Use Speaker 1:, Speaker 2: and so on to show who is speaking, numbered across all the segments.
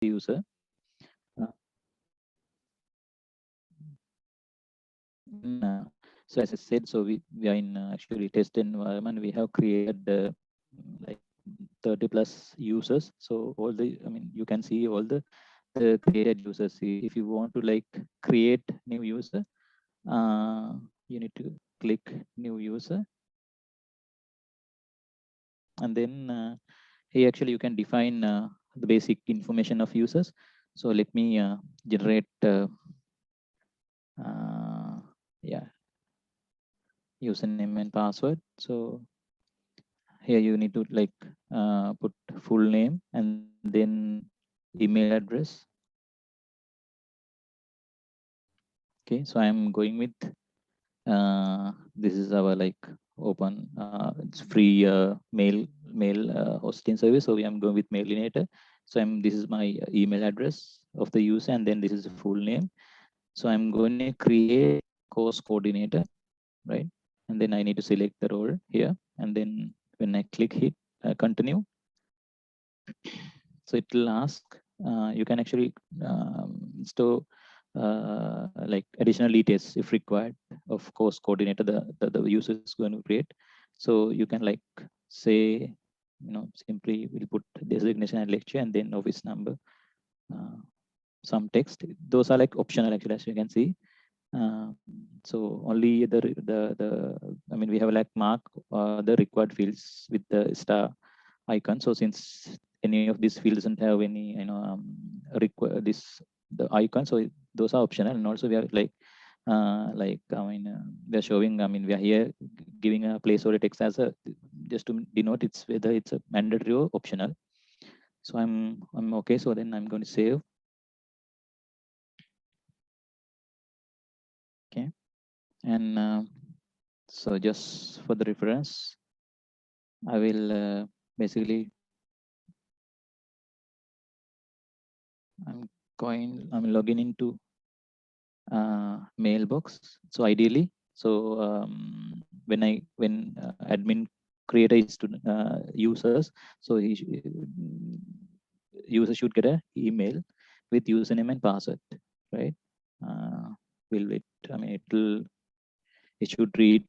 Speaker 1: user. So as I said, so we are in actually test environment. We have created like 30 plus users. So all the, I mean, you can see all the created users. If you want to like create new user, you need to click new user, and then here actually you can define the basic information of users. So let me generate yeah, username and password. So here you need to like put full name and then email address. Okay, so I'm going with this is our like open it's free mail hosting service. So I'm going with Mailinator. So this is my email address of the user, and then this is the full name. So I'm going to create course coordinator, right? And then I need to select the role here, and then when I click hit continue, so it will ask you can actually store like additional details if required of course coordinator the user is going to create. So you can like say, simply we'll put designation and lecture and then office number, some text. Those are like optional actually, as you can see. So only the I mean, we have like mark the required fields with the star icon. So since any of these fields doesn't have any require this the icon, so those are optional. And also we are like I mean we are showing, I mean we are here giving a placeholder text as a just to denote it's whether it's a mandatory or optional. So I'm okay. So then I'm going to save. Okay, and so just for the reference, I will basically I'm logging into mailbox. So ideally, so when admin creates to users, so user should get an email with username and password, right? Will it? I mean, it should reach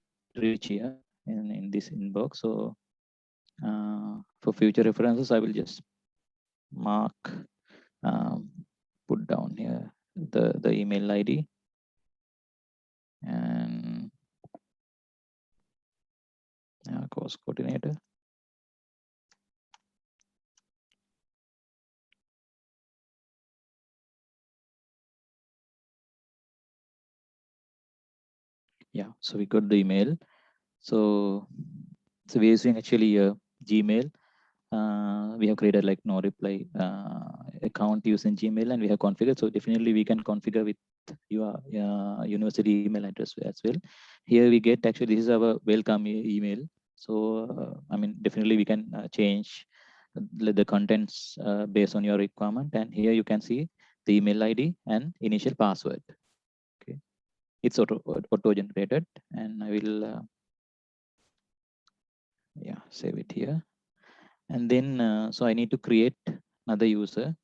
Speaker 1: here in this inbox. So for future references, I will just mark, put down here the email ID and course coordinator. Yeah, so we got the email. So we're using actually Gmail. We have created like no reply account using Gmail, and we have configured. So definitely we can configure with your university email address as well. Here we get actually this is our welcome email. So I mean, definitely we can change the contents based on your requirement. And here you can see the email ID and initial password. Okay, it's auto generated, and I will yeah, save it here. And then so I need to create another user.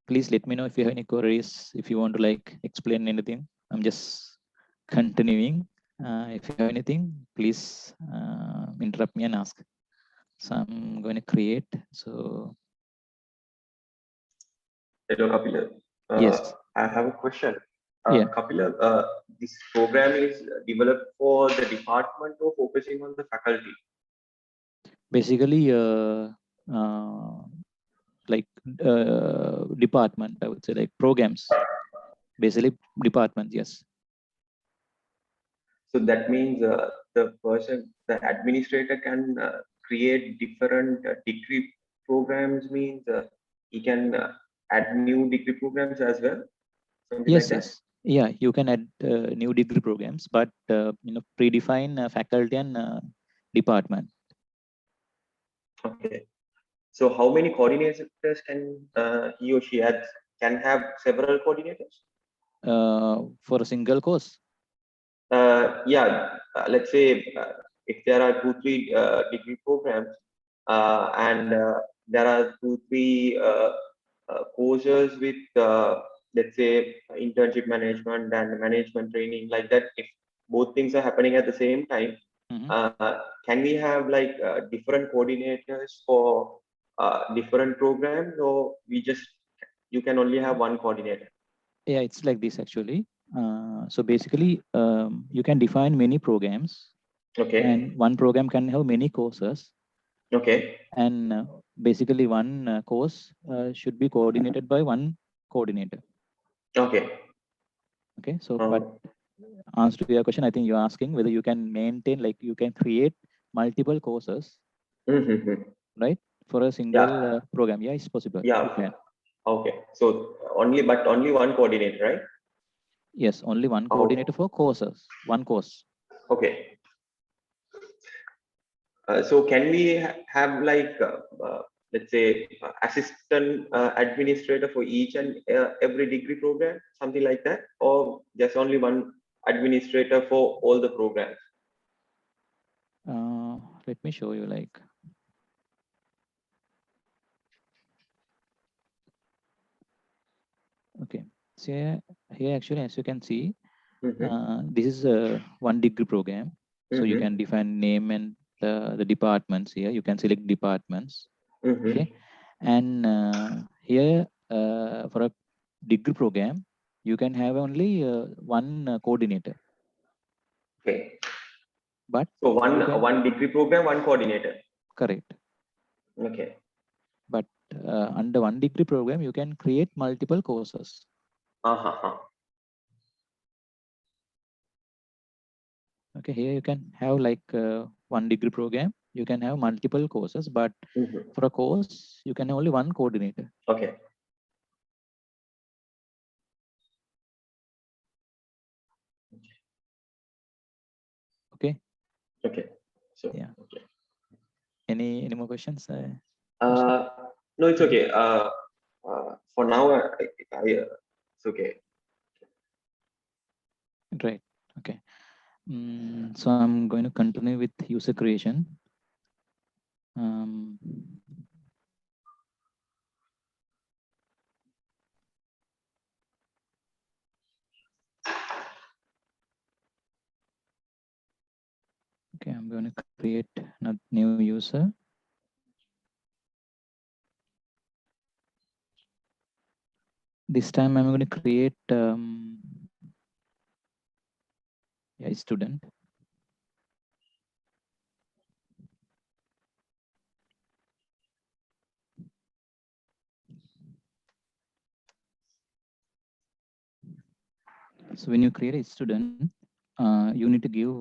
Speaker 1: Please let me know if you have any queries, if you want to like explain anything. I'm just continuing. If you have anything, please interrupt me and ask. So I'm going to create. So
Speaker 2: hello, Kapila.
Speaker 1: yes,
Speaker 2: I have a question.
Speaker 1: yeah.
Speaker 2: Kapila, this program is developed for the department or focusing on the faculty?
Speaker 1: Basically, like department, I would say, like programs. Basically, department, yes.
Speaker 2: So that means the administrator can create different degree programs, means he can add new degree programs as well, something like
Speaker 1: Yes,
Speaker 2: that?
Speaker 1: yes. Yeah, you can add new degree programs, but predefine faculty and department.
Speaker 2: Okay. So how many coordinators can he or she can have several coordinators?
Speaker 1: For a single course?
Speaker 2: Yeah, let's say if there are 2-3 degree programs, and there are 2, 3 courses with let's say internship management and management training like that. If both things are happening at the same time, can we have like different coordinators for different programs, or you can only have one coordinator?
Speaker 1: Yeah, it's like this actually. So basically, you can define many programs, and
Speaker 2: Okay.
Speaker 1: one program can have many courses.
Speaker 2: Okay.
Speaker 1: And basically, one course should be coordinated by one coordinator.
Speaker 2: Okay.
Speaker 1: Okay. So, but answer to your question, I think you're asking whether you can maintain, like you can create multiple courses, right, for a single
Speaker 2: Yeah.
Speaker 1: program. Yeah, it's possible. You
Speaker 2: Yeah.
Speaker 1: can.
Speaker 2: Okay. So only one coordinator, right?
Speaker 1: Yes, only one
Speaker 2: Oh,
Speaker 1: coordinator for courses, one course.
Speaker 2: okay. So can we have like let's say assistant administrator for each and every degree program, something like that, or just only one administrator for all the programs?
Speaker 1: Let me show you like. Okay. So here actually, as you can see, this is a 1 degree program. So you can define name and the departments here. You can select departments. Okay. And here for a degree program, you can have only one coordinator.
Speaker 2: Okay.
Speaker 1: But
Speaker 2: So
Speaker 1: you can,
Speaker 2: one degree program, one coordinator.
Speaker 1: correct.
Speaker 2: Okay.
Speaker 1: But under 1 degree program, you can create multiple courses.
Speaker 2: Uh-huh.
Speaker 1: Okay, here you can have like 1 degree program. You can have multiple courses, but for a course, you can have only one coordinator.
Speaker 2: Okay.
Speaker 1: Okay.
Speaker 2: Okay. So
Speaker 1: Yeah.
Speaker 2: okay.
Speaker 1: Any more questions?
Speaker 2: Uh, no, it's okay. For now, it's okay.
Speaker 1: Right. Okay. So I'm going to continue with user creation. Um, okay, I'm going to create a new user. This time I'm going to create a student. So when you create a student, you need to give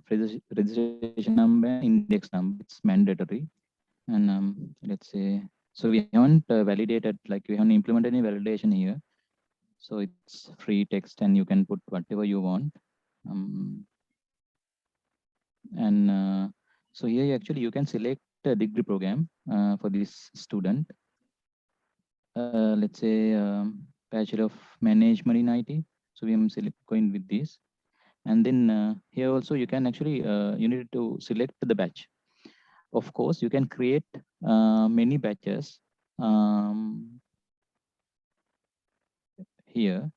Speaker 1: registration number and index number. It's mandatory. And let's say, so we haven't validated, like we haven't implemented any validation here. So it's free text and you can put whatever you want. And so here actually you can select a degree program for this student. Let's say Bachelor of Management in IT. So we am going with this. And then here also you can actually, you need to select the batch. Of course, you can create many batches here.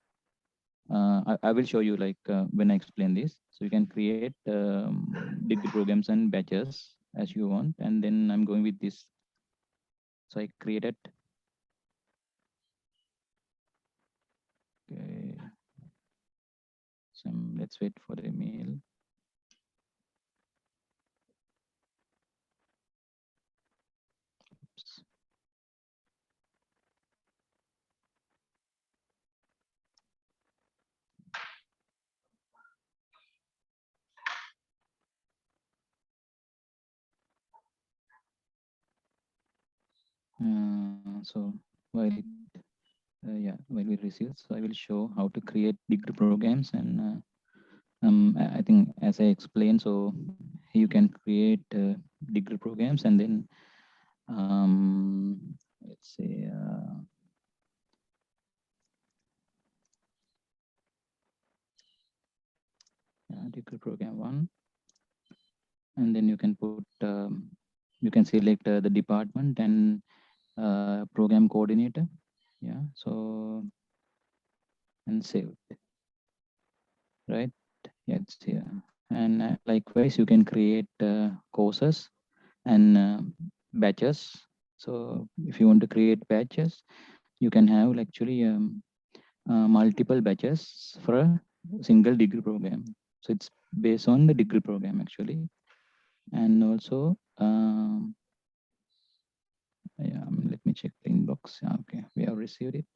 Speaker 1: I will show you like when I explain this. So you can create degree programs and batches as you want. And then I'm going with this. So I created. Okay. So let's wait for the mail. Oops. So while it, while we receive, so I will show how to create degree programs. And I think as I explained, so you can create degree programs, and then let's say degree program 1, and then you can put you can select the department and program coordinator. Yeah, so and save it, right? Yeah, it's here. And likewise, you can create courses and batches. So if you want to create batches, you can have actually multiple batches for a single degree program. So it's based on the degree program actually. And also, yeah, let me check the inbox. Okay, we have received it.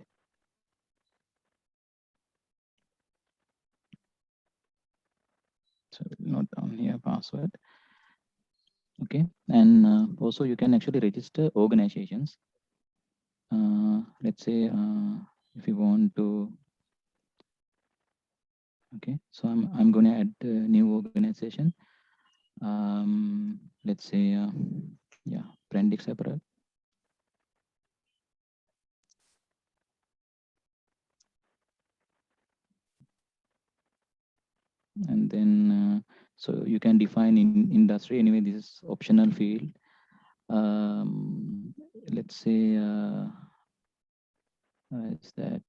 Speaker 1: So we'll note down here password. Okay, and also you can actually register organizations. Let's say if you want to, okay, so I'm going to add a new organization. Let's say, yeah, Brandix Apparel. And then, so you can define in industry. Anyway, this is optional field. Let's say, is that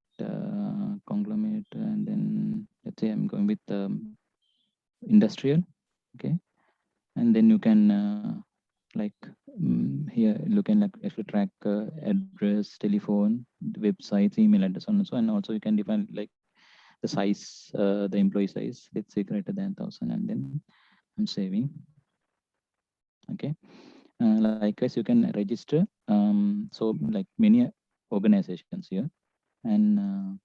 Speaker 1: conglomerate, and then let's say I'm going with industrial. Okay, and then you can like here you can like actually track address, telephone, websites, email address, and so, and also you can define like the size, the employee size, let's say greater than 1,000, and then I'm saving. Okay, likewise you can register so like many organizations here, and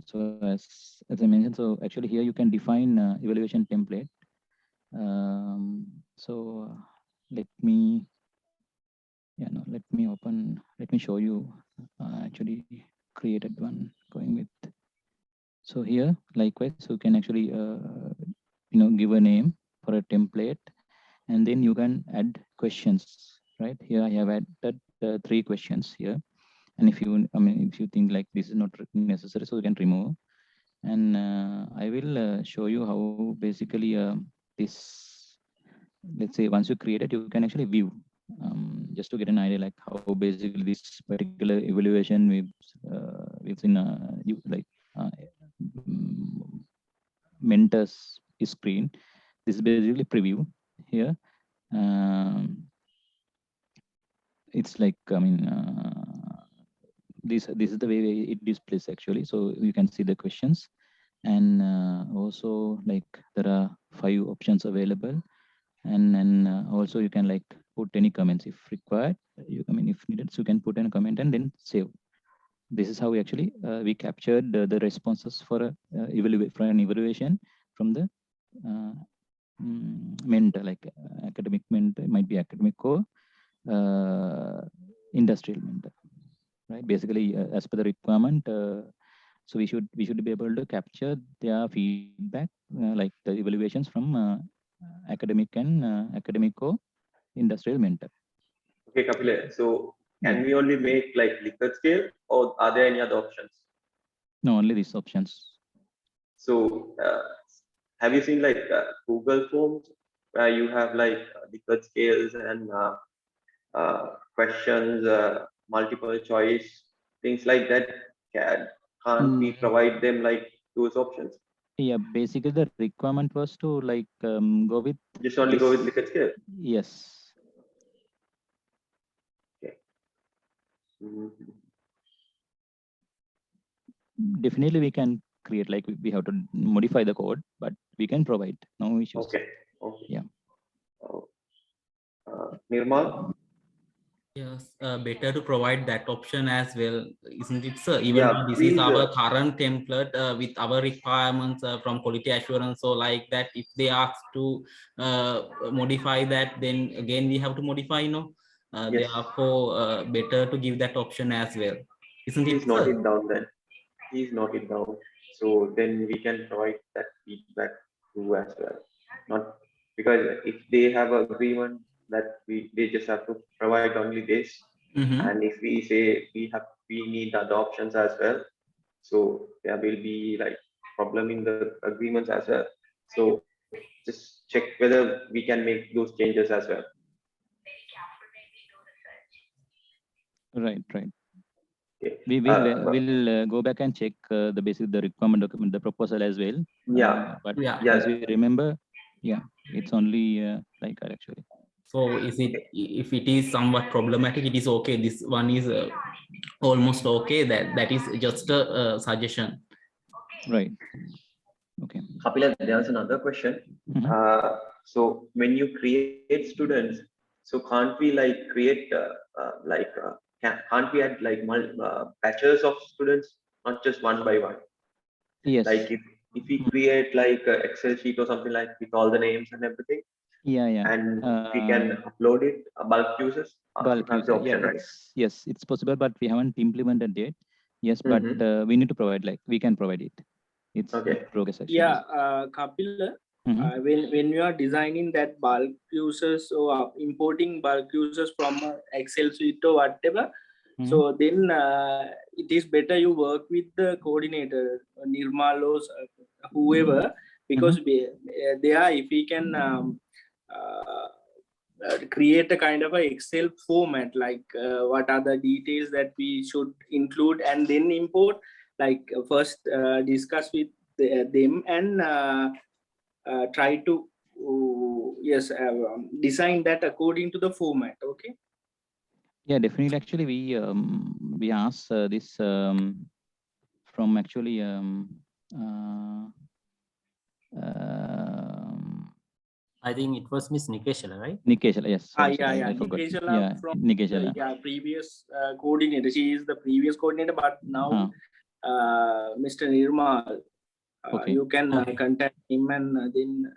Speaker 1: so as I mentioned, so actually here you can define evaluation template. So let me, yeah, no, let me open, let me show you actually created one going with. So here likewise you can actually give a name for a template, and then you can add questions. Right here I have added 3 questions here, and if you, I mean, if you think like this is not necessary, so you can remove. And I will show you how basically this, let's say once you create it, you can actually view, just to get an idea like how basically this particular evaluation with in you like mm, mentors screen. This is basically preview here. It's like, I mean, this is the way it displays actually. So you can see the questions, and also like there are 5 options available, and then also you can like put any comments if required. You, I mean, if needed, so you can put in a comment and then save. This is how we actually we captured the responses for a for an evaluation from the uh, mentor, like academic mentor, might be academic core, industrial mentor, right? Basically, as per the requirement, so we should be able to capture their feedback, like the evaluations from academic and academic core, industrial mentor.
Speaker 2: Okay, Kapile. So
Speaker 1: Yeah,
Speaker 2: can we only make like Likert scale, or are there any other options?
Speaker 1: no, only these options.
Speaker 2: So have you seen like Google Forms where you have like Likert scales and questions, multiple choice, things like that? Can, can't we
Speaker 1: Mm,
Speaker 2: provide them like those options?
Speaker 1: yeah, basically the requirement was to like go with
Speaker 2: Just only go with
Speaker 1: this.
Speaker 2: Likert scale.
Speaker 1: Yes,
Speaker 2: Okay. Mhm.
Speaker 1: definitely we can create, like we have to modify the code, but we can provide, no issues.
Speaker 2: Okay. Okay.
Speaker 1: Yeah.
Speaker 2: Oh, Nirmal?
Speaker 3: Yes, better to provide that option as well, isn't it, sir? Even
Speaker 2: Yeah,
Speaker 3: though this is
Speaker 2: please.
Speaker 3: our current template with our requirements from quality assurance, so like that, if they ask to modify that, then again we have to modify,
Speaker 2: Yes,
Speaker 3: therefore, better to give that option as well, isn't
Speaker 2: please
Speaker 3: it,
Speaker 2: note
Speaker 3: sir?
Speaker 2: it down then. Please note it down. So then we can provide that feedback too as well. Not because if they have agreement that they just have to provide only this,
Speaker 3: Mm-hmm.
Speaker 2: and if we say we need other options as well, so there will be like problem in the agreements as well. So just check check whether we can make those changes as well.
Speaker 1: Right.
Speaker 2: Okay.
Speaker 1: We will go back and check the requirement document, the proposal as well.
Speaker 2: Yeah.
Speaker 1: But
Speaker 3: Yeah.
Speaker 1: as we remember, yeah, it's only like that actually.
Speaker 3: So is it, if it is somewhat problematic, it is okay. This one is almost okay. That is just a suggestion.
Speaker 1: Right. Okay.
Speaker 2: Kapila, there's another question. So when you create students, so can't we like create can't we add like batches of students, not just one by one?
Speaker 1: Yes.
Speaker 2: Like if we create like an Excel sheet or something like with all the names and everything,
Speaker 1: Yeah.
Speaker 2: and we can upload it bulk users.
Speaker 1: Bulk
Speaker 2: That's the
Speaker 1: user. Yeah,
Speaker 2: option, right?
Speaker 1: yes, it's possible, but we haven't implemented yet. Yes, but we need to provide, like we can provide it. It's
Speaker 2: Okay.
Speaker 1: progress actually.
Speaker 4: Yeah, Kapil, when you are designing that bulk users or importing bulk users from a Excel sheet or whatever, so then it is better you work with the coordinator, Nirmal or whoever, because there, if we can create a kind of a Excel format, like what are the details that we should include and then import, like first discuss with them and try to design that according to the format. Okay.
Speaker 1: Yeah, definitely. Actually, we asked this from actually
Speaker 5: I think it was Miss Nikeshala, right?
Speaker 1: Nikeshala, yes. Sorry,
Speaker 4: I
Speaker 1: forgot.
Speaker 4: Nikeshala from the previous coordinator. She is the previous coordinator, but now Mr. Nirmal, you can contact him and then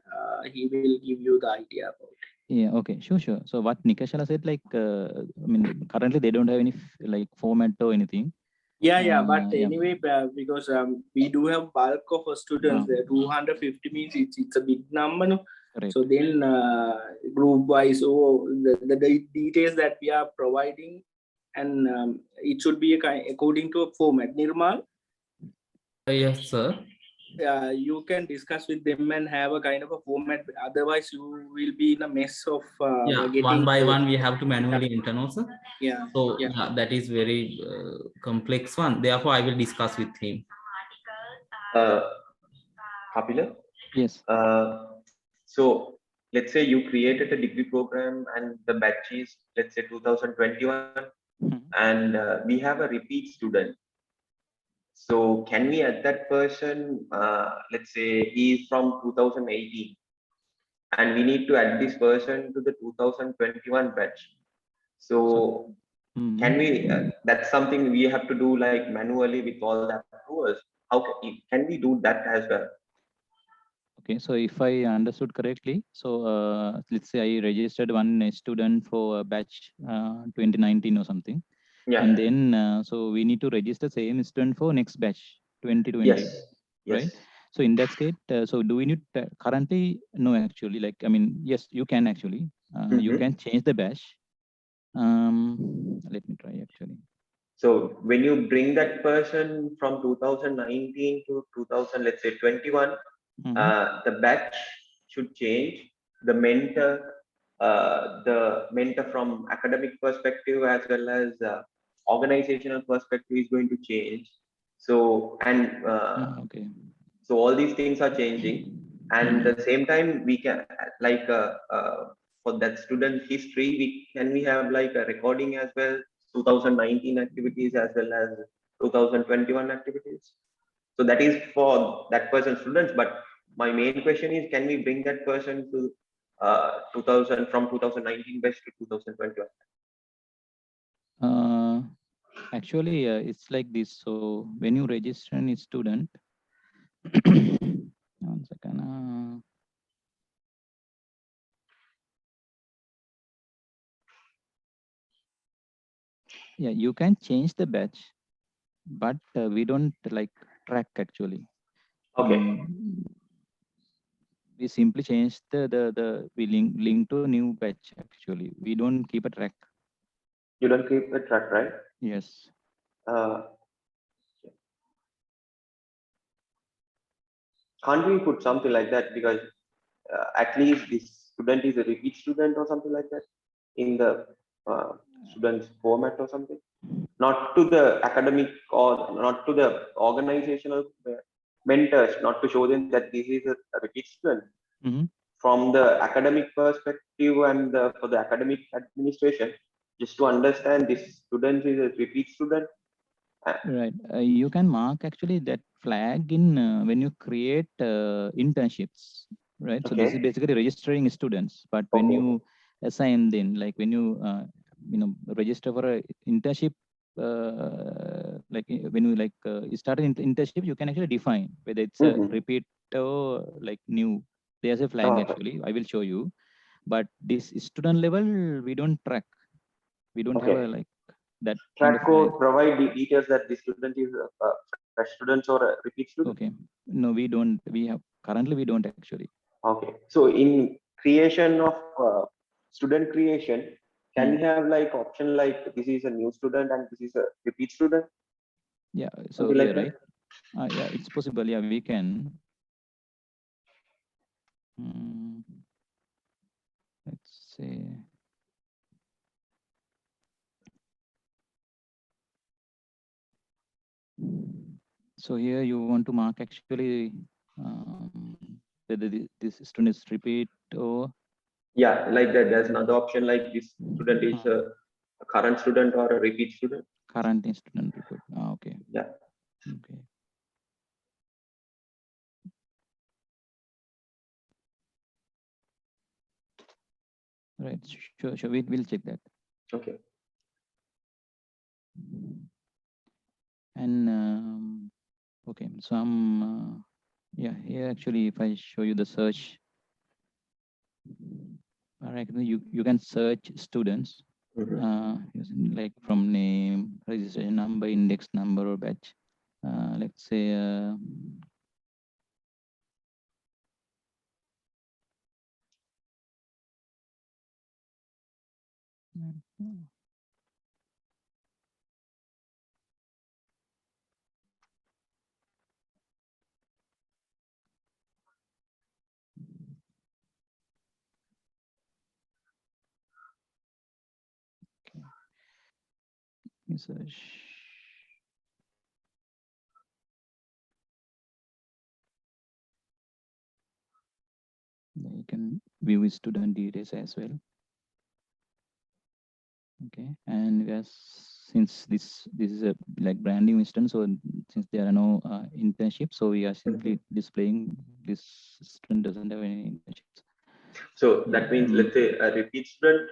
Speaker 4: he will give you the idea about it.
Speaker 1: Yeah, okay, sure. So what Nikeshala said, like, I mean, currently they don't have any like format or anything.
Speaker 4: Yeah, but anyway, because we do have bulk of students there, 250 means it's a big number. No?
Speaker 1: Right.
Speaker 4: So then group wise, the details that we are providing, and it should be according to a format. Nirmal?
Speaker 3: Yes, sir.
Speaker 4: You can discuss with them and have a kind of a format. Otherwise, you will be in a mess of
Speaker 3: getting one by one. We have to manually enter, no, sir.
Speaker 4: Yeah.
Speaker 3: So that is very complex one. Therefore, I will discuss with him.
Speaker 2: Kapila?
Speaker 1: Yes.
Speaker 2: So let's say you created a degree program and the batch is, let's say 2021, and we have a repeat student. So can we add that person, let's say he is from 2018, and we need to add this person to the 2021 batch. So can we, that's something we have to do like manually with all the approvers. How can we do that as well?
Speaker 1: Okay, so if I understood correctly, so let's say I registered one student for batch 2019 or something.
Speaker 2: Yeah.
Speaker 1: And then so we need to register same student for next batch 2020.
Speaker 2: Yes.
Speaker 1: Right. So in that state, so do we need currently? No, actually, like, I mean, yes, you can actually, you can change the batch. Let me try actually.
Speaker 2: So when you bring that person from 2019 to 2000, let's say 21, the batch should change. The mentor from academic perspective as well as organizational perspective is going to change. So so all these things are changing, and at the same time we can like for that student history we have like a recording as well, 2019 activities as well as 2021 activities. So that is for that person's students, but my main question is, can we bring that person to 2000 from 2019 batch to 2021?
Speaker 1: Actually, it's like this. So when you register a student, 1 second. Yeah, you can change the batch, but we don't like track actually.
Speaker 2: Okay.
Speaker 1: We simply change we link to a new batch actually. We don't keep a track.
Speaker 2: You don't keep a track, right?
Speaker 1: Yes.
Speaker 2: Can't we put something like that? Because at least this student is a repeat student or something like that in the student's format or something? Not to the academic or not to the organizational mentors, not to show them that this is a repeat student. From the academic perspective and for the academic administration, just to understand this student is a repeat student.
Speaker 1: Right. You can mark actually that flag in when you create internships, right? So this is basically registering students. But when you assign, then like when you register for a internship, like when you you start an internship, you can actually define whether it's a repeat or like new. There's a flag actually. I will show you. But this student level, we don't track. We don't have a like that kind of
Speaker 2: code provide the details that the student is a fresh student or a repeat student.
Speaker 1: Okay, no, we don't. We have currently we don't actually.
Speaker 2: Okay, so in creation of student creation, can we have like option like this is a new student and this is a repeat student?
Speaker 1: Yeah, so
Speaker 2: something
Speaker 1: yeah,
Speaker 2: like
Speaker 1: right. Yeah, it's possible. Yeah, we can. Let's say. So here you want to mark actually whether this student is repeat or.
Speaker 2: Yeah, like that. There's another option like this student is a current student or a repeat student.
Speaker 1: Current student report. Okay.
Speaker 2: Yeah.
Speaker 1: Okay. Right. Sure. We'll check that.
Speaker 2: Okay.
Speaker 1: And okay, so yeah, here actually if I show you the search, all right, you can search students using like from name, registration number, index number, or batch. Let's say search. You can view student details as well. Okay, and yes, since this is a like brand new instance, so since there are no internships, so we are simply displaying this student doesn't have any internships.
Speaker 2: So that means, let's say a repeat student,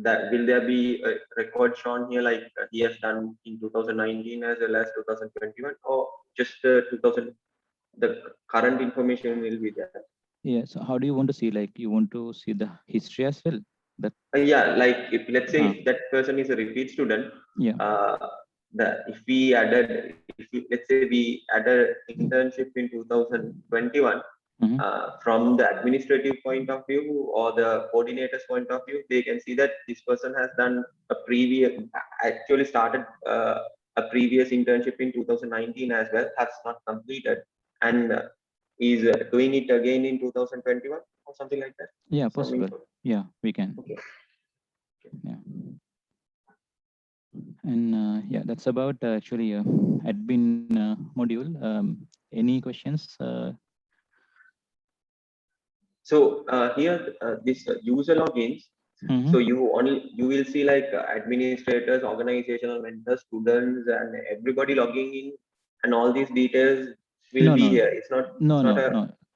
Speaker 2: that will there be a record shown here like he has done in 2019 as well as 2021, or just 2000, the current information will be there?
Speaker 1: Yeah, so how do you want to see, like you want to see the history as well?
Speaker 2: Yeah, like if let's say if that person is a repeat student,
Speaker 1: yeah,
Speaker 2: if we added, let's say we added internship in 2021, from the administrative point of view or the coordinator's point of view, they can see that this person has done actually started a previous internship in 2019 as well, has not completed, and is doing it again in 2021 or something like that.
Speaker 1: Yeah, possible. Yeah, we can.
Speaker 2: Okay.
Speaker 1: Yeah. And yeah, that's about actually admin module. Any questions?
Speaker 2: So here, this user logins. So you will see like administrators, organizational mentors, students, and everybody logging in, and all these details will be here. It's not.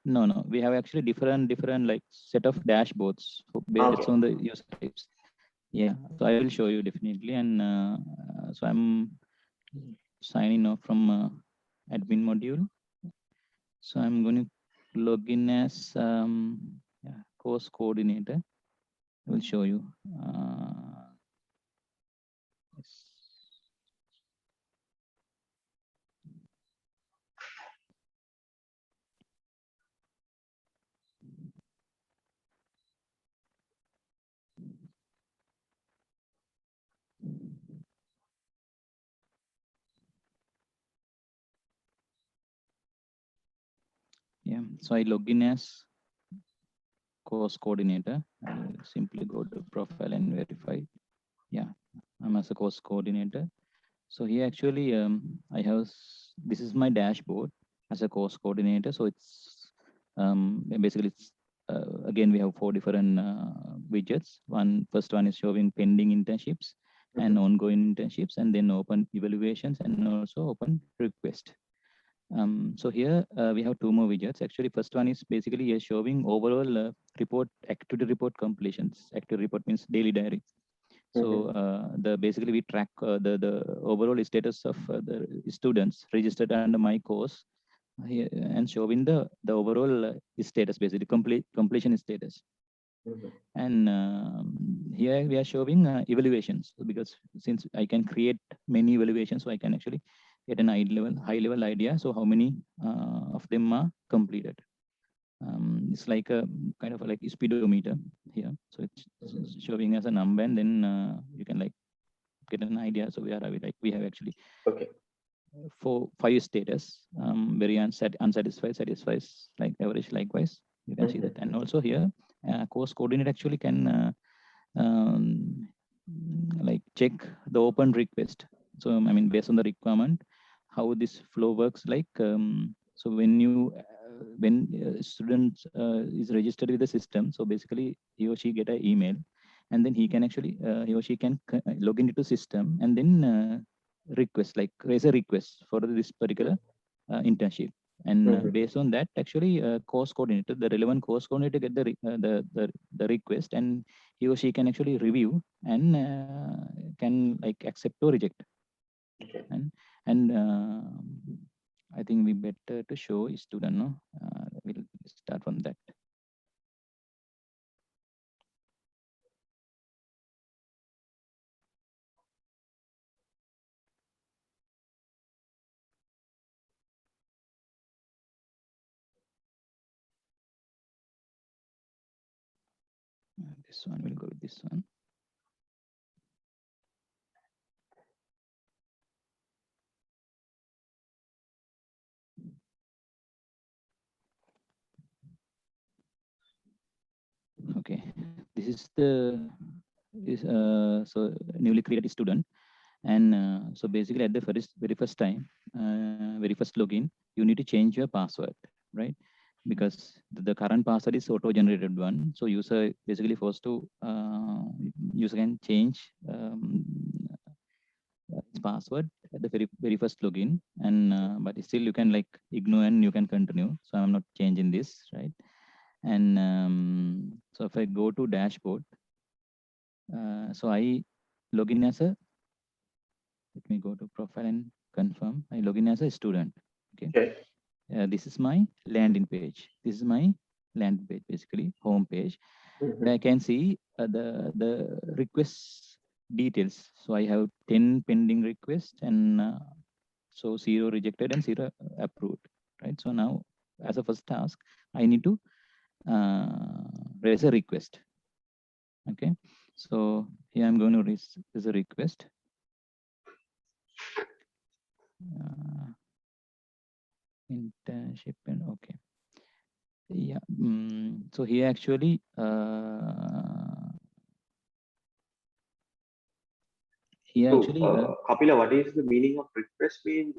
Speaker 1: No. We have actually different like set of dashboards based on the user types. Yeah, so I will show you definitely. And so I'm signing off from admin module. So I'm going to log in as course coordinator. I will show you. Yeah, so I log in as course coordinator. I'll simply go to profile and verify. Yeah, I'm as a course coordinator. So here actually I have, this is my dashboard as a course coordinator. So it's basically it's again we have 4 different widgets. First one is showing pending internships and ongoing internships, and then open evaluations and also open request. So here we have 2 more widgets. Actually, first one is basically showing overall report, activity report completions. Activity report means daily diary. So the basically we track the overall status of the students registered under my course here, and showing the overall status, basically completion status. And here we are showing evaluations, because since I can create many evaluations, so I can actually get an high level idea. So how many of them are completed? It's like a kind of like a speedometer here. So it's showing as a number, and then you can like get an idea. So where are we? Like we have actually 5 status, very unsatisfied, satisfied, like average, likewise. You can see that. And also here, course coordinator actually can like check the open request. So I mean, based on the requirement, how this flow works. Like so when you when a student is registered with the system, so basically he or she get an email, and then he can actually he or she can log into the system, and then request, like raise a request for this particular internship. And based on that, actually course coordinator, the relevant course coordinator, get the request, and he or she can actually review and can like accept or reject. And I think we better to show student. No, we'll start from that. This one will go with this one. Okay, this is the so newly created student. And so basically at the very first time, very first login, you need to change your password, right? Because the current password is auto-generated one. So user basically forced to user can change its password at the very first login, and but still you can like ignore and you can continue. So I'm not changing this, right? And so if I go to dashboard, so I log in as a, let me go to profile and confirm. I log in as a student. Okay. This is my landing page. This is my landing page, basically home page. Where I can see the request details. So I have 10 pending requests, and so 0 rejected and 0 approved. Right. So now, as a first task, I need to raise a request. Okay. So here I'm going to raise a request. Internship, and okay. Yeah. So here actually
Speaker 2: Kapila, what is the meaning of request? Means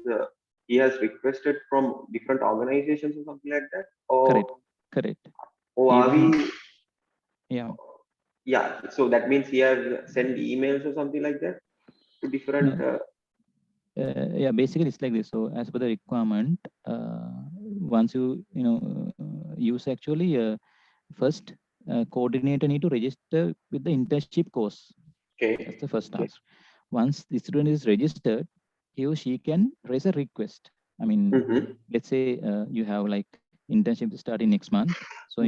Speaker 2: he has requested from different organizations or something like that? Or
Speaker 1: correct.
Speaker 2: Or are we?
Speaker 1: Yeah.
Speaker 2: So that means he has sent emails or something like that to different.
Speaker 1: No. Yeah, basically it's like this. So as per the requirement, once you use actually first coordinator need to register with the internship course.
Speaker 2: Okay.
Speaker 1: That's the first task. Once the student is registered, he or she can raise a request. I mean, let's say you have like internship starting next month. So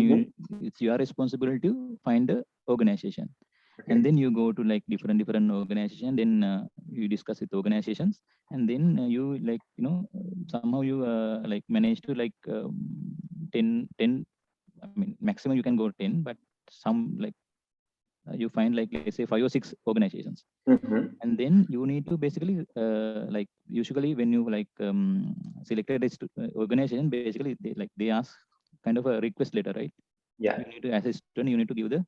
Speaker 1: it's your responsibility to find a organization. And then you go to like different organization, then you discuss with organizations, and then you like somehow you like manage to like 10 I mean maximum you can go 10, but some like you find like let's say 5 or 6 organizations, and then you need to basically like usually when you like selected a organization, basically they ask kind of a request letter, right?
Speaker 2: Yeah.
Speaker 1: You need to, as a student, you need to give the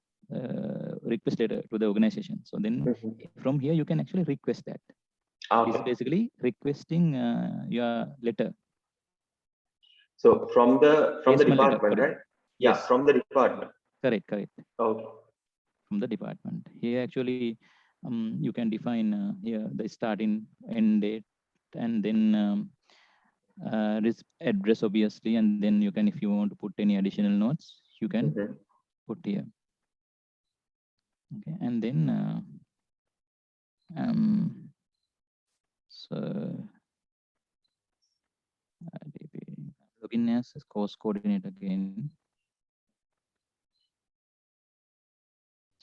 Speaker 1: request letter to the organization. So then from here, you can actually request that.
Speaker 2: Okay.
Speaker 1: It's basically requesting your letter.
Speaker 2: So from the department,
Speaker 1: letter,
Speaker 2: right? Yeah,
Speaker 1: yes.
Speaker 2: from the department.
Speaker 1: Correct.
Speaker 2: Okay.
Speaker 1: From the department. Here actually, you can define here the starting end date, and then this address obviously, and then you can, if you want to put any additional notes, you can put here. Okay, and then so login as course coordinator again.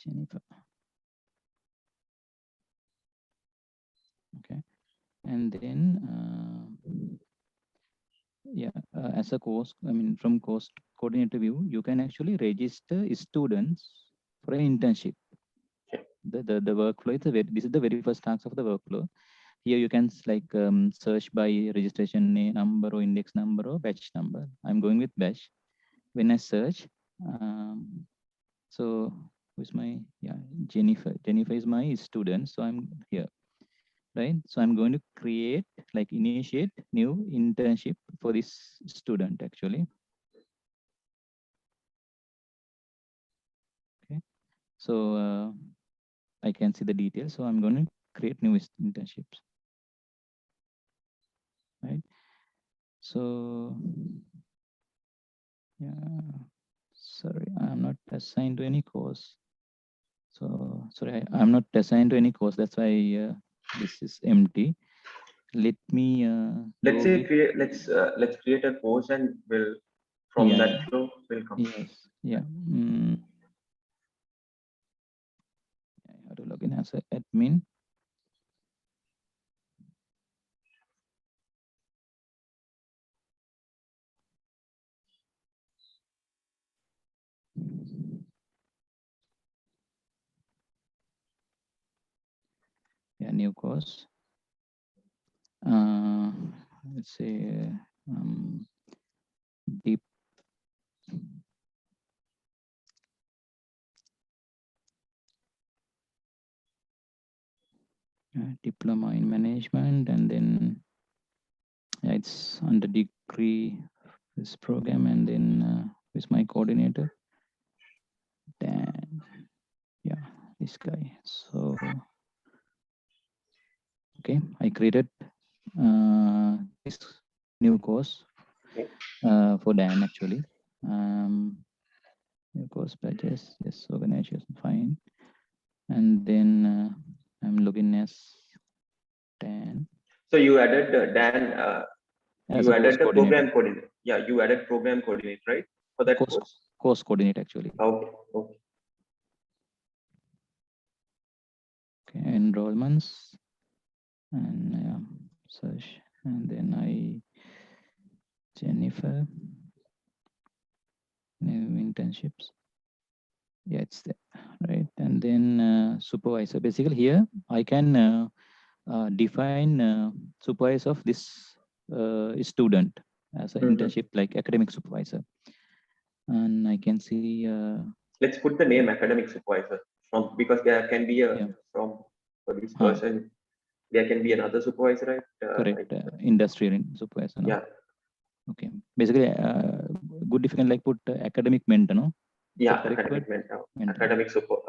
Speaker 1: Jennifer. Okay, and then as a course, from course coordinator view, you can actually register students for an internship. The workflow, this is the very first task of the workflow. Here you can search by registration number or index number or batch number. I'm going with batch. When I search, so who's my, Jennifer. Jennifer is my student, so I'm here, right? So I'm going to create, initiate new internship for this student actually. Okay, so I can see the details. So I'm going to create new internships, right? So sorry, I'm not assigned to any course. So sorry, I'm not assigned to any course. That's why this is empty. Let me
Speaker 2: let's create a course, and we'll from that flow will come.
Speaker 1: Yes. Yeah. I have to log in as an admin. Yeah, new course. Let's say deep diploma in management, and then it's under degree this program, and then with my coordinator. Dan, this guy. So okay, I created this new course for Dan actually. New course badges, yes, organization, fine. And then I'm logging as Dan.
Speaker 2: So you added Dan. You added the program coordinator. Yeah, you added program coordinator, right? For that course.
Speaker 1: Course coordinator actually.
Speaker 2: Okay.
Speaker 1: Okay, enrollments, and search, and then Jennifer, new internships. Yeah, it's there, right? And then supervisor. Basically here I can define supervisor of this student as an internship, like academic supervisor. And I can see.
Speaker 2: Let's put the name academic supervisor because there can be a for this person. There can be another supervisor, right?
Speaker 1: Correct. Industrial supervisor. No?
Speaker 2: Yeah.
Speaker 1: Okay. Basically, good if you can put academic mentor, no?
Speaker 2: Yeah, academic mentor. Academic support.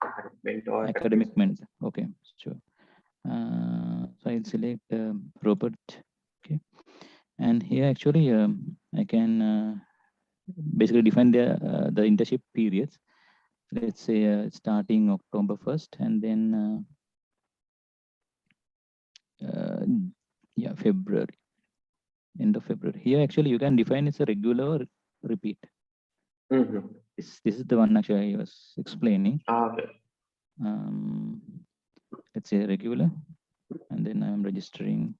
Speaker 2: Academic mentor.
Speaker 1: Academic mentor. Okay, sure. So I'll select Robert. Okay. And here actually I can basically define the internship periods. Let's say starting October 1st, and then February, end of February. Here actually you can define it's a regular or repeat. This is the one actually I was explaining.
Speaker 2: Okay.
Speaker 1: Let's say regular, and then I'm registering.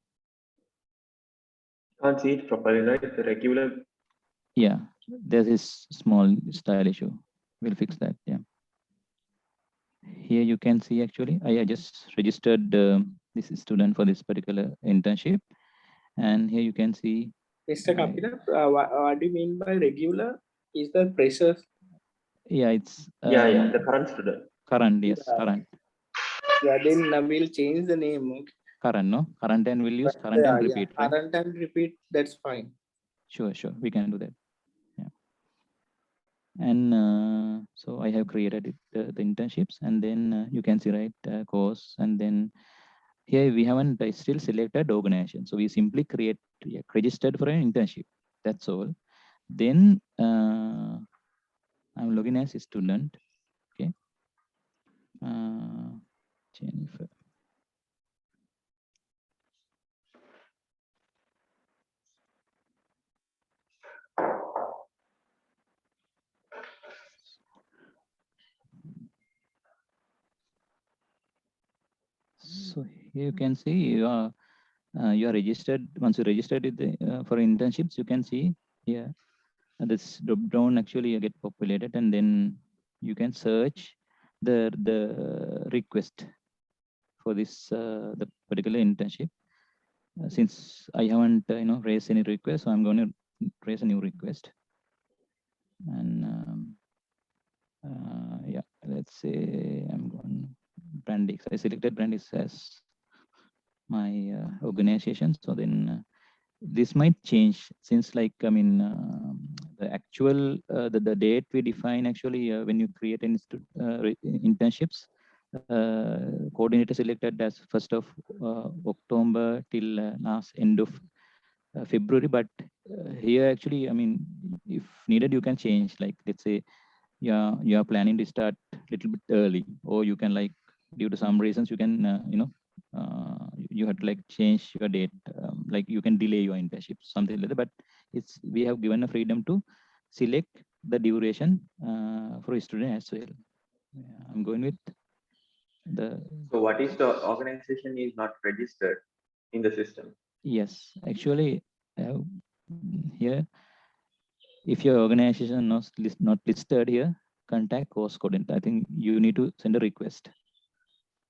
Speaker 2: Can't see it properly, right? The regular.
Speaker 1: Yeah, there's this small style issue. We'll fix that. Yeah. Here you can see actually I just registered this student for this particular internship, and here you can see.
Speaker 4: Mr. Kapila, what do you mean by regular? Is the pressure
Speaker 1: Yeah, it's
Speaker 2: yeah, the current student.
Speaker 1: current. Yes, current.
Speaker 4: Yeah, then we'll change the name. Okay.
Speaker 1: Current, no? Current, and we'll use current and repeat, right?
Speaker 4: Current and repeat, that's fine.
Speaker 1: Sure, we can do that. Yeah. And so I have created the internships, and then you can see, right, course, and then here we haven't still selected organization. So we simply create registered for an internship. That's all. Then I'm logging as a student. Okay. Jennifer. So here you can see you are registered. Once you registered with for internships, you can see here this drop down actually get populated, and then you can search the request for this the particular internship. Since I haven't raised any request, so I'm going to raise a new request. And yeah, let's say I'm going Brandix. I selected Brandix as my organization. So then this might change, since like the actual the date we define actually when you create any internships, coordinator selected as 1st of October till last end of February. But here actually, if needed, you can change. Like, let's say you are planning to start a little bit early, or you can, like, due to some reasons, you can you have to like change your date, like you can delay your internship, something like that. But we have given a freedom to select the duration for a student as well. I'm going with the.
Speaker 2: So what is the organization is not registered in the system?
Speaker 1: Yes, actually, here, if your organization not listed here, contact course coordinator. I think you need to send a request,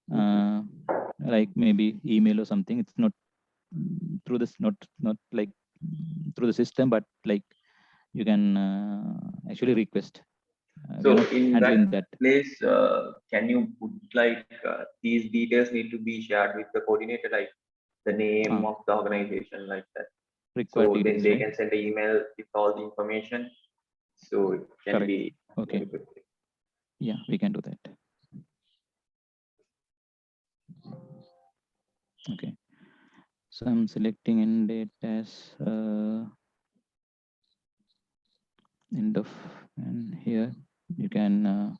Speaker 1: like maybe email or something. It's not through this, not like through the system, but like you can actually request.
Speaker 2: So in that place, can you put like these details need to be shared with the coordinator, like the name of the organization, like that.
Speaker 1: Required
Speaker 2: so
Speaker 1: details,
Speaker 2: then they
Speaker 1: right?
Speaker 2: can send an email with all the information. So it can
Speaker 1: Correct.
Speaker 2: be
Speaker 1: Okay.
Speaker 2: very good.
Speaker 1: Yeah, we can do that. Okay. So I'm selecting end date as end of, and here you can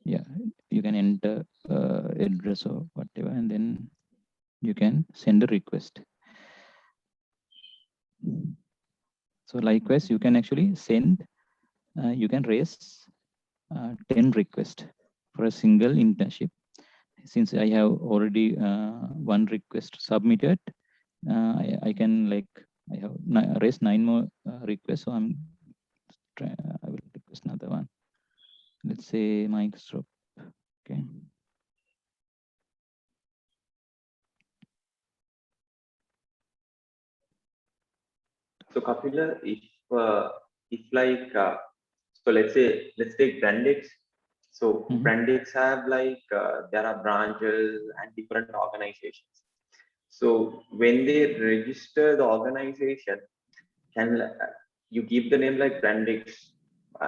Speaker 1: yeah, you can enter address or whatever, and then you can send a request. So likewise, you can actually send, you can raise 10 requests for a single internship. Since I have already one request submitted, I can, like, I have raised 9 more requests. So I will request another one. Let's say Microsoft. Okay.
Speaker 2: So Kapila, if like so let's take Brandix. So Brandix have like there are branches and different organizations. So when they register the organization, can you give the name like Brandix,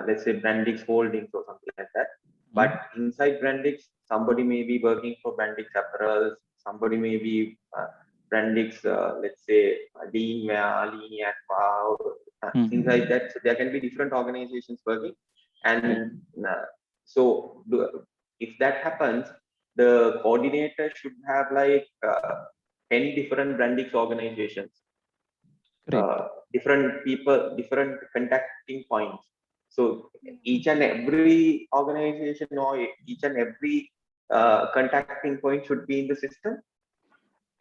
Speaker 2: let's say Brandix Holdings or something like that. But inside Brandix, somebody may be working for Brandix Apparel, somebody may be Brandix, let's say Leanware, Linear, Wow, things like that. So there can be different organizations working. And so if that happens, the coordinator should have like 10 different Brandix organizations. Different people, different contacting points. So each and every organization or each and every contacting point should be in the system.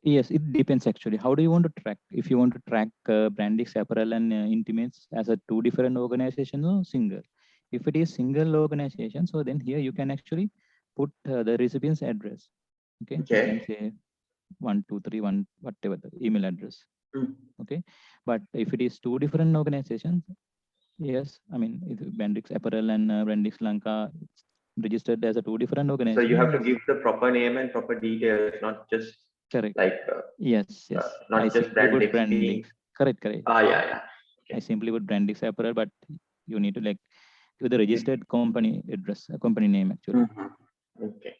Speaker 1: Yes, it depends actually. How do you want to track? If you want to track Brandix Apparel and Intimates as a 2 different organizations or single. If it is single organization, so then here you can actually put the recipient's address. Okay. You can say 1231, whatever the email address. Okay. But if it is 2 different organizations, Yes, I mean, Brandix Apparel and Brandix Lanka registered as a two different
Speaker 2: So
Speaker 1: organizations.
Speaker 2: you have to give the proper name and proper details, not just
Speaker 1: correct.
Speaker 2: like
Speaker 1: Yes, yes. I
Speaker 2: not just
Speaker 1: simply put
Speaker 2: Brandix
Speaker 1: Brandix.
Speaker 2: being.
Speaker 1: Correct, correct.
Speaker 2: Yeah.
Speaker 1: I simply put Brandix Apparel, but you need to like give the registered company address, a company name actually.
Speaker 2: Okay.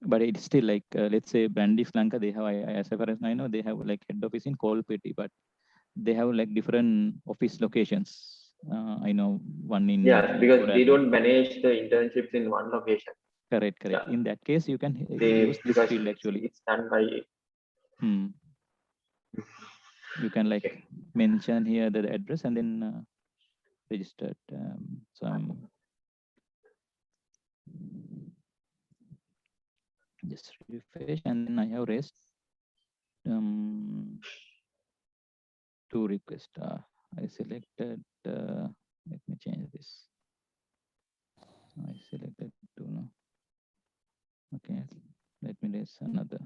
Speaker 1: But it's still like let's say Brandix Lanka, they have, as far as I know, they have like head office in Kolpeti, but they have like different office locations. I know one in
Speaker 2: because they don't manage the internships in one location.
Speaker 1: Correct.
Speaker 2: Yeah.
Speaker 1: In that case, you can use this field actually.
Speaker 2: It's done by.
Speaker 1: You can like mention here the address and then registered. So I'm just refresh and then I have raised two requests. I selected. Let me change this. I selected two now. Okay, let me raise another.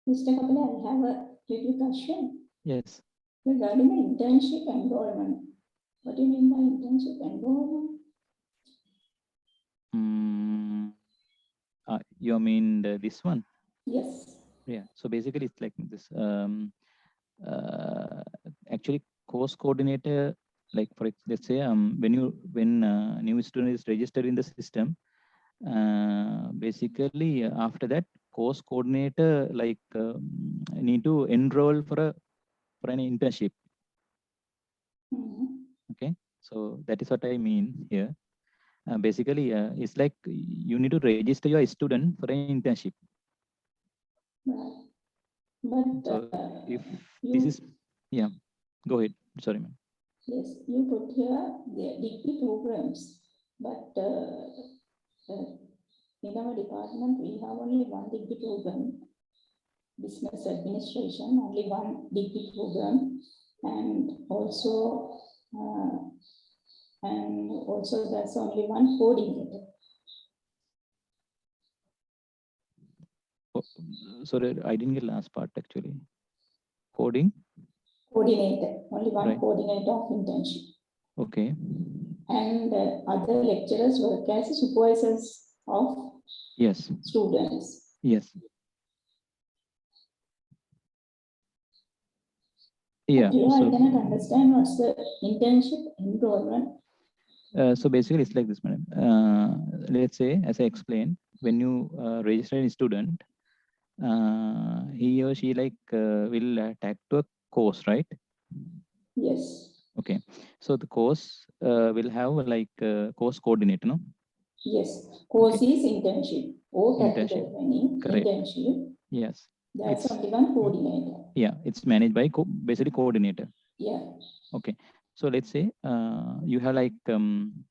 Speaker 6: Mr. Kapila, I have a little question.
Speaker 1: Yes.
Speaker 6: Regarding the internship enrollment. What do you mean by internship enrollment?
Speaker 1: You mean this one?
Speaker 6: Yes.
Speaker 1: Yeah. So basically, it's like this. Actually, course coordinator, like for let's say, when new student is registered in the system, basically after that, course coordinator like need to enroll for an internship. Okay, so that is what I mean here. Basically, it's like you need to register your student for an internship.
Speaker 6: Right. But
Speaker 1: so if this is, yeah, go ahead. Sorry, ma'am.
Speaker 6: Yes, you put here the degree programs, but in our department we have only one degree program, business administration, only one degree program, and also there's only one coordinator.
Speaker 1: Oh, sorry, I didn't get last part actually. Coordinator,
Speaker 6: only one coordinator of internship.
Speaker 1: Okay.
Speaker 6: And other lecturers work as supervisors of students.
Speaker 1: Yes. Yeah.
Speaker 6: So I cannot understand what's the internship enrollment.
Speaker 1: So basically, it's like this, madam. Let's say, as I explained, when you register a student, he or she like will tag to a course, right?
Speaker 6: Yes.
Speaker 1: Okay. So the course will have like course coordinator, no?
Speaker 6: Yes. Course is internship. Or
Speaker 1: internship.
Speaker 6: Internship.
Speaker 1: Yes.
Speaker 6: That's only one coordinator.
Speaker 1: Yeah, it's managed by basically coordinator.
Speaker 6: Yeah.
Speaker 1: Okay. So let's say you have like 10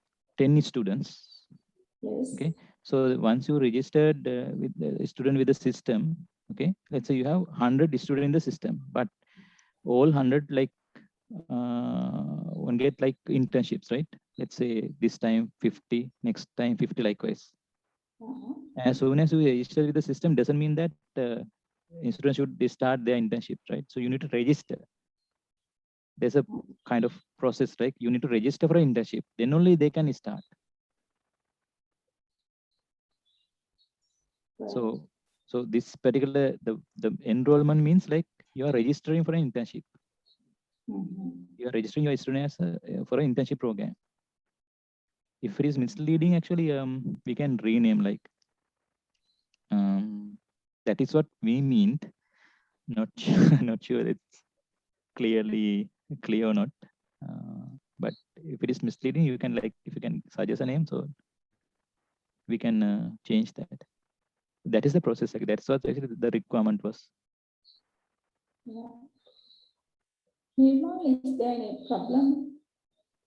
Speaker 1: students.
Speaker 6: Yes.
Speaker 1: Okay. So once you registered with the student with the system, okay, let's say you have 100 students in the system, but all 100 like one get like internships, right? Let's say this time 50, next time 50 likewise. As soon as you register with the system, doesn't mean that students should start their internship, right? So you need to register. There's a kind of process, right? You need to register for an internship, then only they can start. So this particular the enrollment means like you are registering for an internship. You are registering your student as for an internship program. If it is misleading, actually, we can rename like that is what we mean. Not not sure it's clearly clear or not. But if it is misleading, you can like if you can suggest a name, so we can change that. That is the process. Like, that's what actually the requirement was.
Speaker 6: Yeah. Nirmal, is there any problem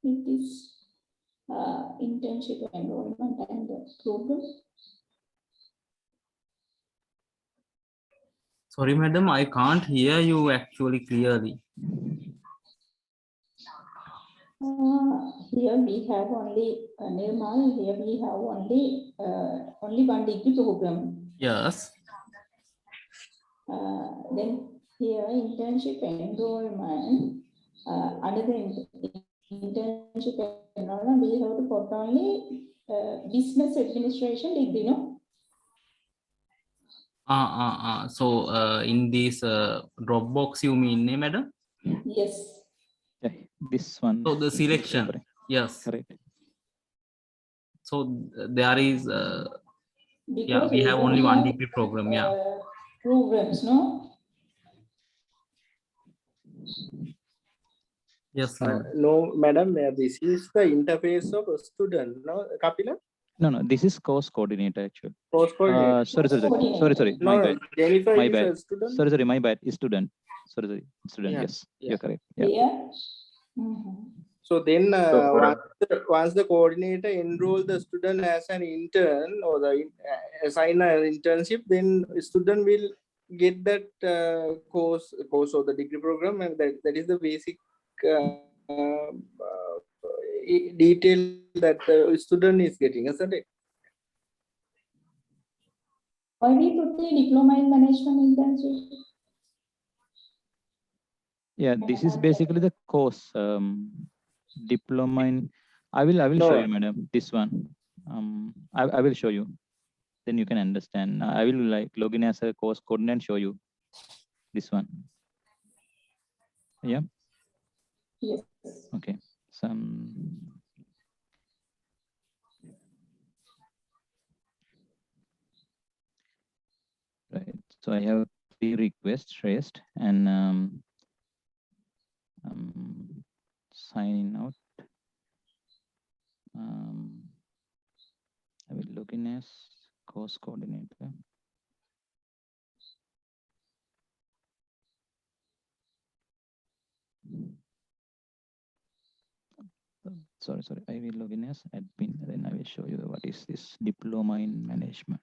Speaker 6: with this internship enrollment and the program?
Speaker 3: Sorry, madam, I can't hear you actually clearly.
Speaker 6: Here we have only Nirmal. Here we have only one degree program.
Speaker 3: Yes.
Speaker 6: Then here internship enrollment. Under the internship enrollment, we have to put only business administration degree, no?
Speaker 3: So in this Dropbox, you mean, madam?
Speaker 6: Yes.
Speaker 1: Yeah, this one.
Speaker 3: So the selection, yes.
Speaker 1: Correct.
Speaker 3: So there is, yeah,
Speaker 6: Because
Speaker 3: we have only one degree
Speaker 6: have,
Speaker 3: program, yeah.
Speaker 6: Programs, no?
Speaker 3: Yes, ma'am.
Speaker 4: No, madam, this is the interface of a student, no, Kapila?
Speaker 1: No, this is course coordinator actually.
Speaker 4: Course coordinator.
Speaker 1: Sorry.
Speaker 4: No,
Speaker 1: My bad.
Speaker 4: Jennifer
Speaker 1: My
Speaker 4: is
Speaker 1: bad.
Speaker 4: a student.
Speaker 1: Sorry, my bad. Student. Sorry, student.
Speaker 4: Yeah,
Speaker 1: Yes,
Speaker 4: yeah.
Speaker 1: you're correct. Yeah.
Speaker 6: Yeah.
Speaker 4: So then
Speaker 2: So
Speaker 4: once the coordinator enroll the student as an intern or assign an internship, then student will get that course or the degree program, and that is the basic detail that the student is getting, isn't it?
Speaker 6: Why we put the diploma in management internship?
Speaker 1: Yeah, this is basically the course. Diploma in. I will show you, madam. This one. I will show you. Then you can understand. I will like log in as a course coordinator and show you this one. Yeah.
Speaker 6: Yes.
Speaker 1: Okay. Right. So I have 3 requests raised and signing out. I will log in as course coordinator. Sorry. I will log in as admin. Then I will show you what is this diploma in management.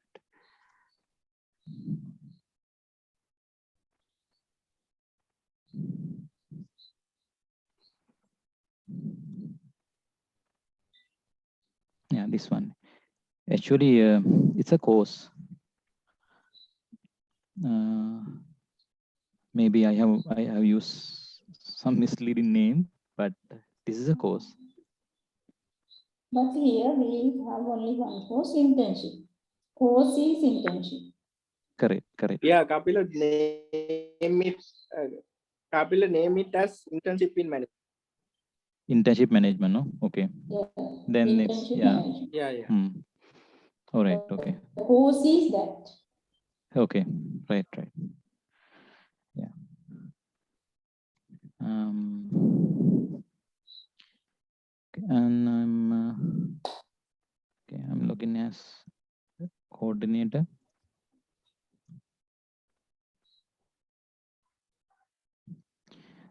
Speaker 1: Yeah, this one. Actually, it's a course. Maybe I have used some misleading name, but this is a course.
Speaker 6: But here we have only one course, internship. Course is internship.
Speaker 1: Correct.
Speaker 4: Yeah, Kapila name it. Kapila name it as internship in management.
Speaker 1: Internship management, no? Okay.
Speaker 6: Yeah.
Speaker 1: Then
Speaker 6: Internship
Speaker 1: it's yeah.
Speaker 6: management.
Speaker 4: Yeah.
Speaker 1: All right. Okay.
Speaker 6: The course is that.
Speaker 1: Okay. Right. Yeah. Okay. And I'm logging as coordinator.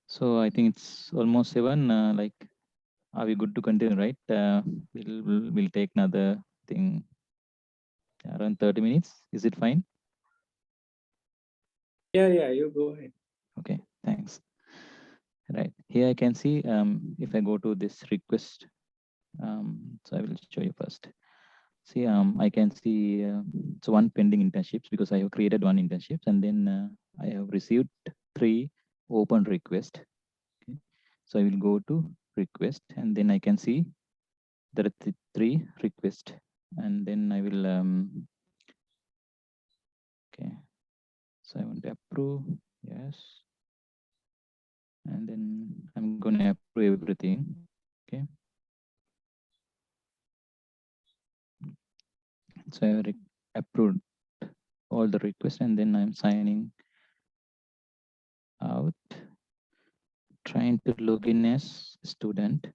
Speaker 1: So I think it's almost 7. Like, are we good to continue? Right? We'll take another thing around 30 minutes. Is it fine?
Speaker 4: Yeah. You go ahead.
Speaker 1: Okay. Thanks. Right here I can see if I go to this request, so I will show you first. See, I can see so one pending internships because I have created one internships, and then I have received 3 open requests. Okay. So I will go to request, and then I can see there are 3 requests, and then I will okay. So I want to approve, yes, and then I'm going to approve everything. Okay. So I approved all the requests, and then I'm signing out, trying to log in as student.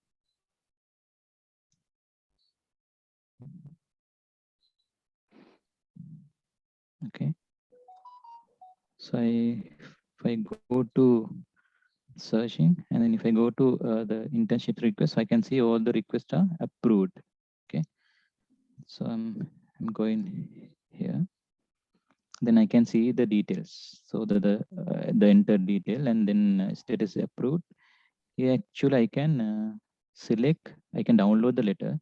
Speaker 1: Okay. So if I go to searching, and then if I go to the internship request, I can see all the requests are approved. Okay. So I'm going here. then I can see the details. So the entered detail and then status approved. Here actually I can select, I can download the letter.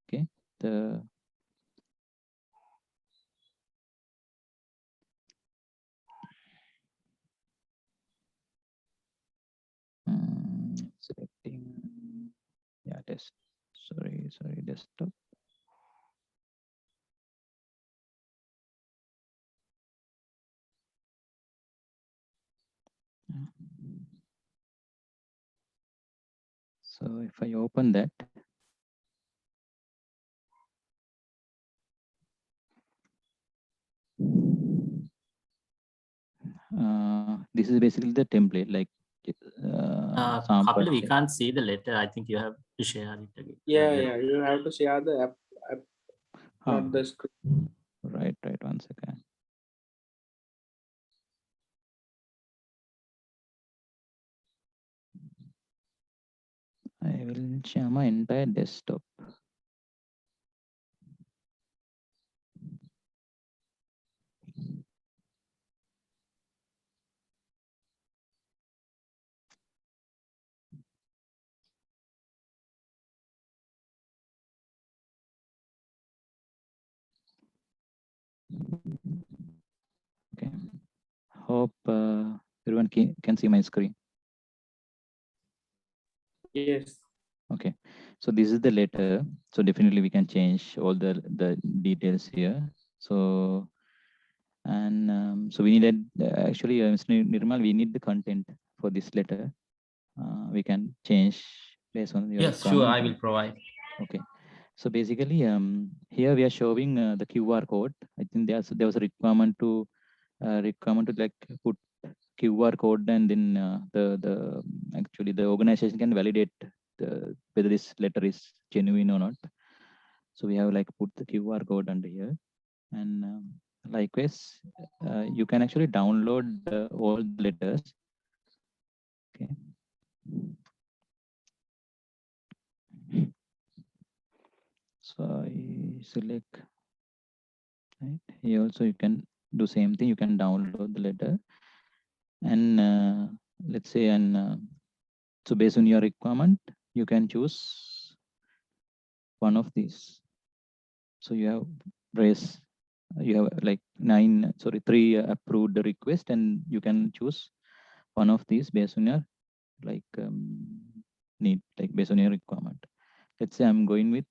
Speaker 1: Okay, the selecting, yeah, sorry, desktop. So if I open that, this is basically the template, like
Speaker 5: Kapil, we
Speaker 1: sample.
Speaker 5: can't see the letter. I think you have to share it again.
Speaker 4: Yeah, you have to share the app not the screen.
Speaker 1: Right, 1 second. I will share my entire desktop. Okay, hope everyone can see my screen.
Speaker 4: Yes.
Speaker 1: Okay, so this is the letter. So definitely we can change all the details here. So and so we needed actually Mr. Nirmal, we need the content for this letter. We can change based on your
Speaker 3: Yes, sure,
Speaker 1: requirement.
Speaker 3: I will provide.
Speaker 1: Okay, so basically here we are showing the QR code. I think there was a requirement to like put QR code, and then the actually the organization can validate whether this letter is genuine or not. So we have like put the QR code under here, and likewise you can actually download all the letters. Okay. So I select, right here also you can do same thing. You can download the letter, and let's say, and so based on your requirement, you can choose one of these. So you have raised, you have like 3 approved request, and you can choose one of these based on your like need, like based on your requirement. Let's say I'm going with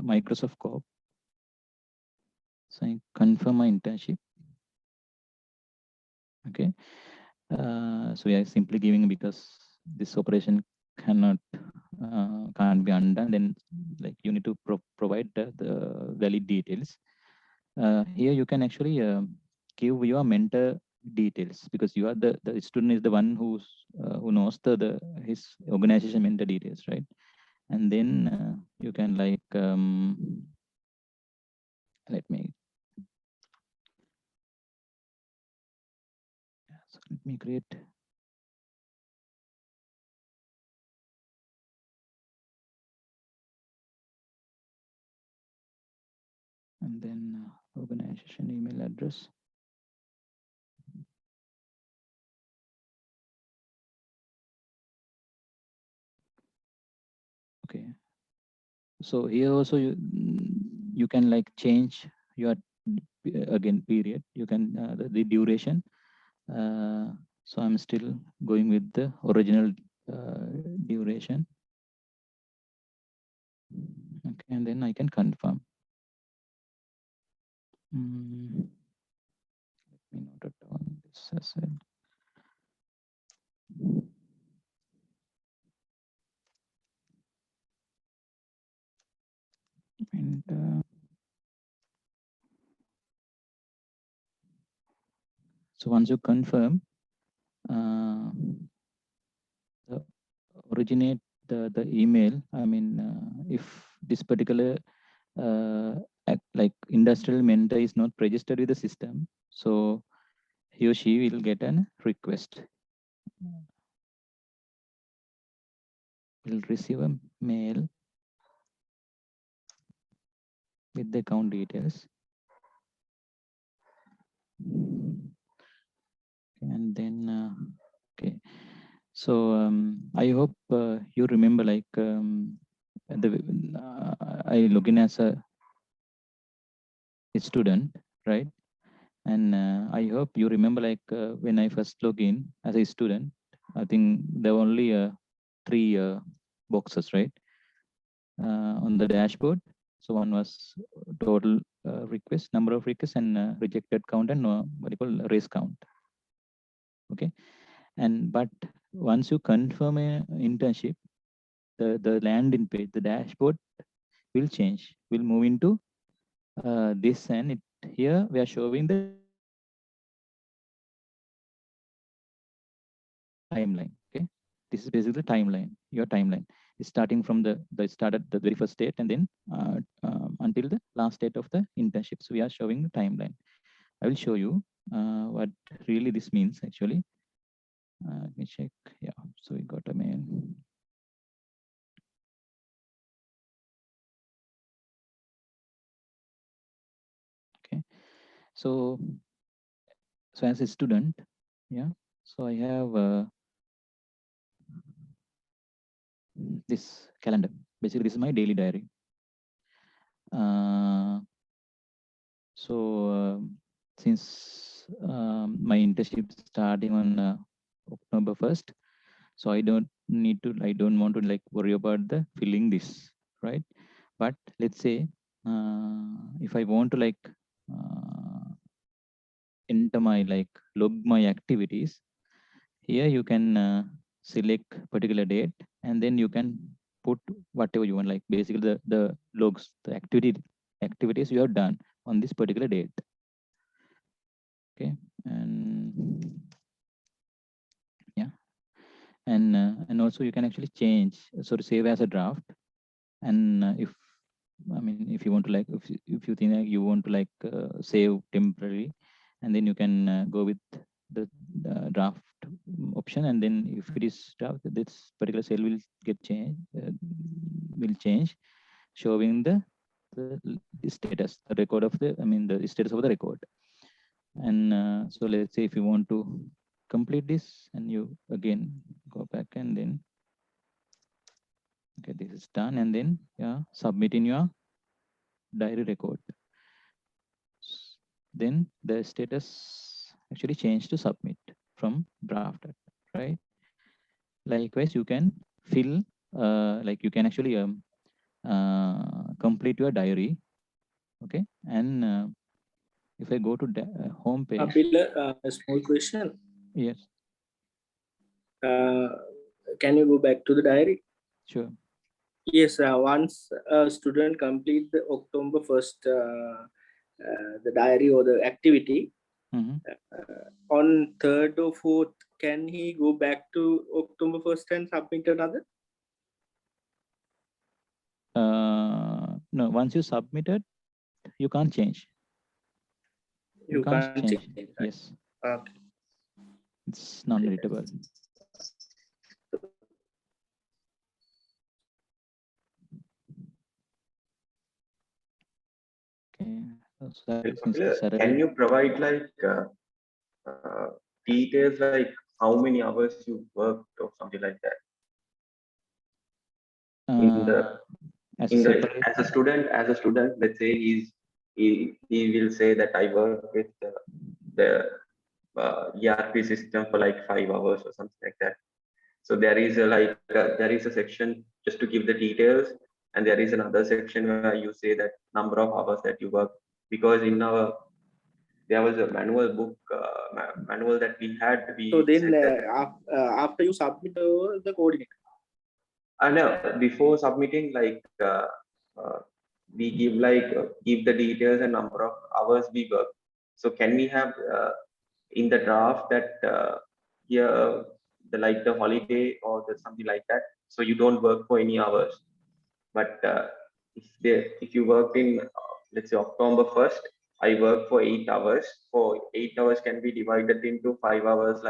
Speaker 1: Microsoft Corp. So I confirm my internship. Okay. So we are simply giving, because this operation can't be undone, then like you need to provide the valid details. Here you can actually give your mentor details, because you are the student is the one who knows his organization mentor details, right? And then you can like let me create. And then organization email address. Okay. So here also you can like change your again period. You can the duration. So I'm still going with the original duration. Okay, and then I can confirm. Let me note it down this as well. And so once you confirm, the originate the email. I mean, if this particular like industrial mentor is not registered with the system, so he or she will get an request. Will receive a mail with the account details. And then, okay. So I hope you remember, like I log in as a student, right? And I hope you remember, like when I first log in as a student, I think there were only 3 boxes, right, on the dashboard. So one was total request, number of requests, and rejected count, and what you call raise count. Okay, and but once you confirm a internship, the landing page, the dashboard will change. Will move into this, and here we are showing the timeline. Okay, this is basically the timeline. Your timeline is starting from the start at the very first date, and then until the last date of the internship. So we are showing the timeline. I will show you what really this means actually. Let me check. Yeah, so we got a mail. Okay, so as a student, yeah, so I have this calendar. Basically, this is my daily diary. Since my internship starting on October 1st, so I don't want to like worry about the filling this, right? But let's say if I want to like enter my log my activities, here you can select particular date, and then you can put whatever you want, like basically the logs, the activities you have done on this particular date. Okay, and yeah, and also you can actually change, so to save as a draft. And if you want to if you think you want to save temporarily, and then you can go with the draft option, and then if it is draft, this particular cell will get changed, will change, showing the status, the record of the status of the record. And so let's say if you want to complete this, and you again go back, and then okay, this is done, and then submit in your diary record. Then the status actually changed to submit from drafted, right? Likewise, you can fill, you can actually complete your diary. Okay, and if I go to home page,
Speaker 4: a small question.
Speaker 1: Yes.
Speaker 4: Can you go back to the diary?
Speaker 1: Sure.
Speaker 4: Yes, once a student complete the October 1st, the diary or the activity, on 3rd or 4th, can he go back to October 1st and submit another?
Speaker 1: No, once you submitted, you can't change. You can't change. Right? Yes.
Speaker 4: Okay.
Speaker 1: It's non-readable. Okay. So
Speaker 2: can you provide details like how many hours you worked or something like that? As a student, let's say he will say that I work with the ERP system for like 5 hours or something like that. So there is there is a section just to give the details, and there is another section where you say that number of hours that you work, because in our there was a manual book manual that we had.
Speaker 4: So then after you submit the coordinator.
Speaker 2: No, before submitting, we give give the details and number of hours we work. So can we have in the draft that here the holiday or something like that, so you don't work for any hours. But if you worked in let's say October 1st, I work for 8 hours. For 8 hours can be divided into 5 hours,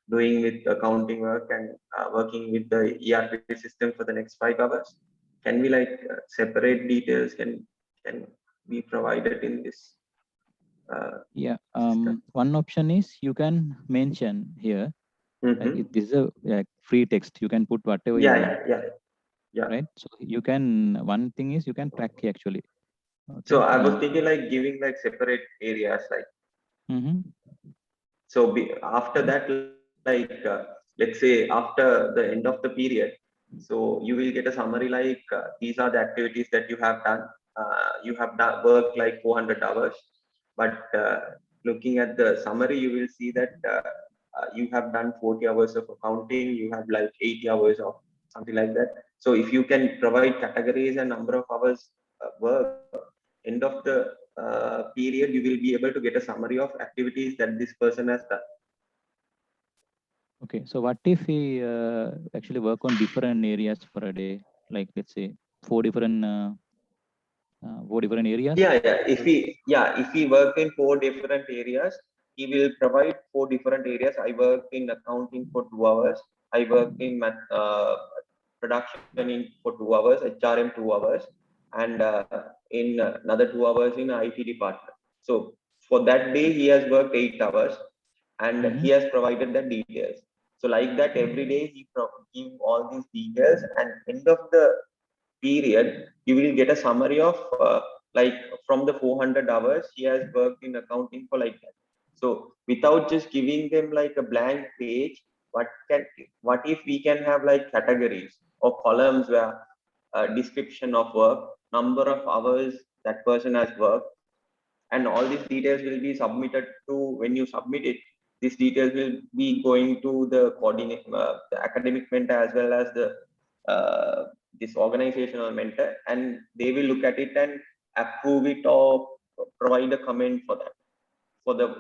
Speaker 2: doing with accounting work and working with the ERP system for the next 5 hours. can we like separate details can be provided in this
Speaker 1: yeah
Speaker 2: system?
Speaker 1: one option is you can mention here like if this is a like free text, you can put whatever you want.
Speaker 2: Yeah.
Speaker 1: Right, so you can, one thing is you can track actually. Okay.
Speaker 2: So I was thinking like giving like separate areas like so after that like let's say after the end of the period, so you will get a summary like these are the activities that you have done. You have done worked like 400 hours, but looking at the summary you will see that you have done 40 hours of accounting, you have like 80 hours of something like that. So if you can provide categories and number of hours work, end of the period you will be able to get a summary of activities that this person has done.
Speaker 1: Okay, so what if we actually work on different areas for a day, like let's say 4 different areas?
Speaker 2: If we work in 4 different areas, he will provide 4 different areas. I worked in accounting for 2 hours. I worked in production for 2 hours, HRM 2 hours, and in another 2 hours in IT department. So for that day, he has worked 8 hours, and he has provided the details. So like that, every day he give all these details, and end of the period, you will get a summary of like from the 400 hours he has worked in accounting for like that. So without just giving them like a blank page, what if we can have like categories or columns where description of work, number of hours that person has worked, and all these details will be submitted to, when you submit it, these details will be going to the coordinate the academic mentor as well as the this organizational mentor, and they will look at it and approve it or provide a comment for that, for the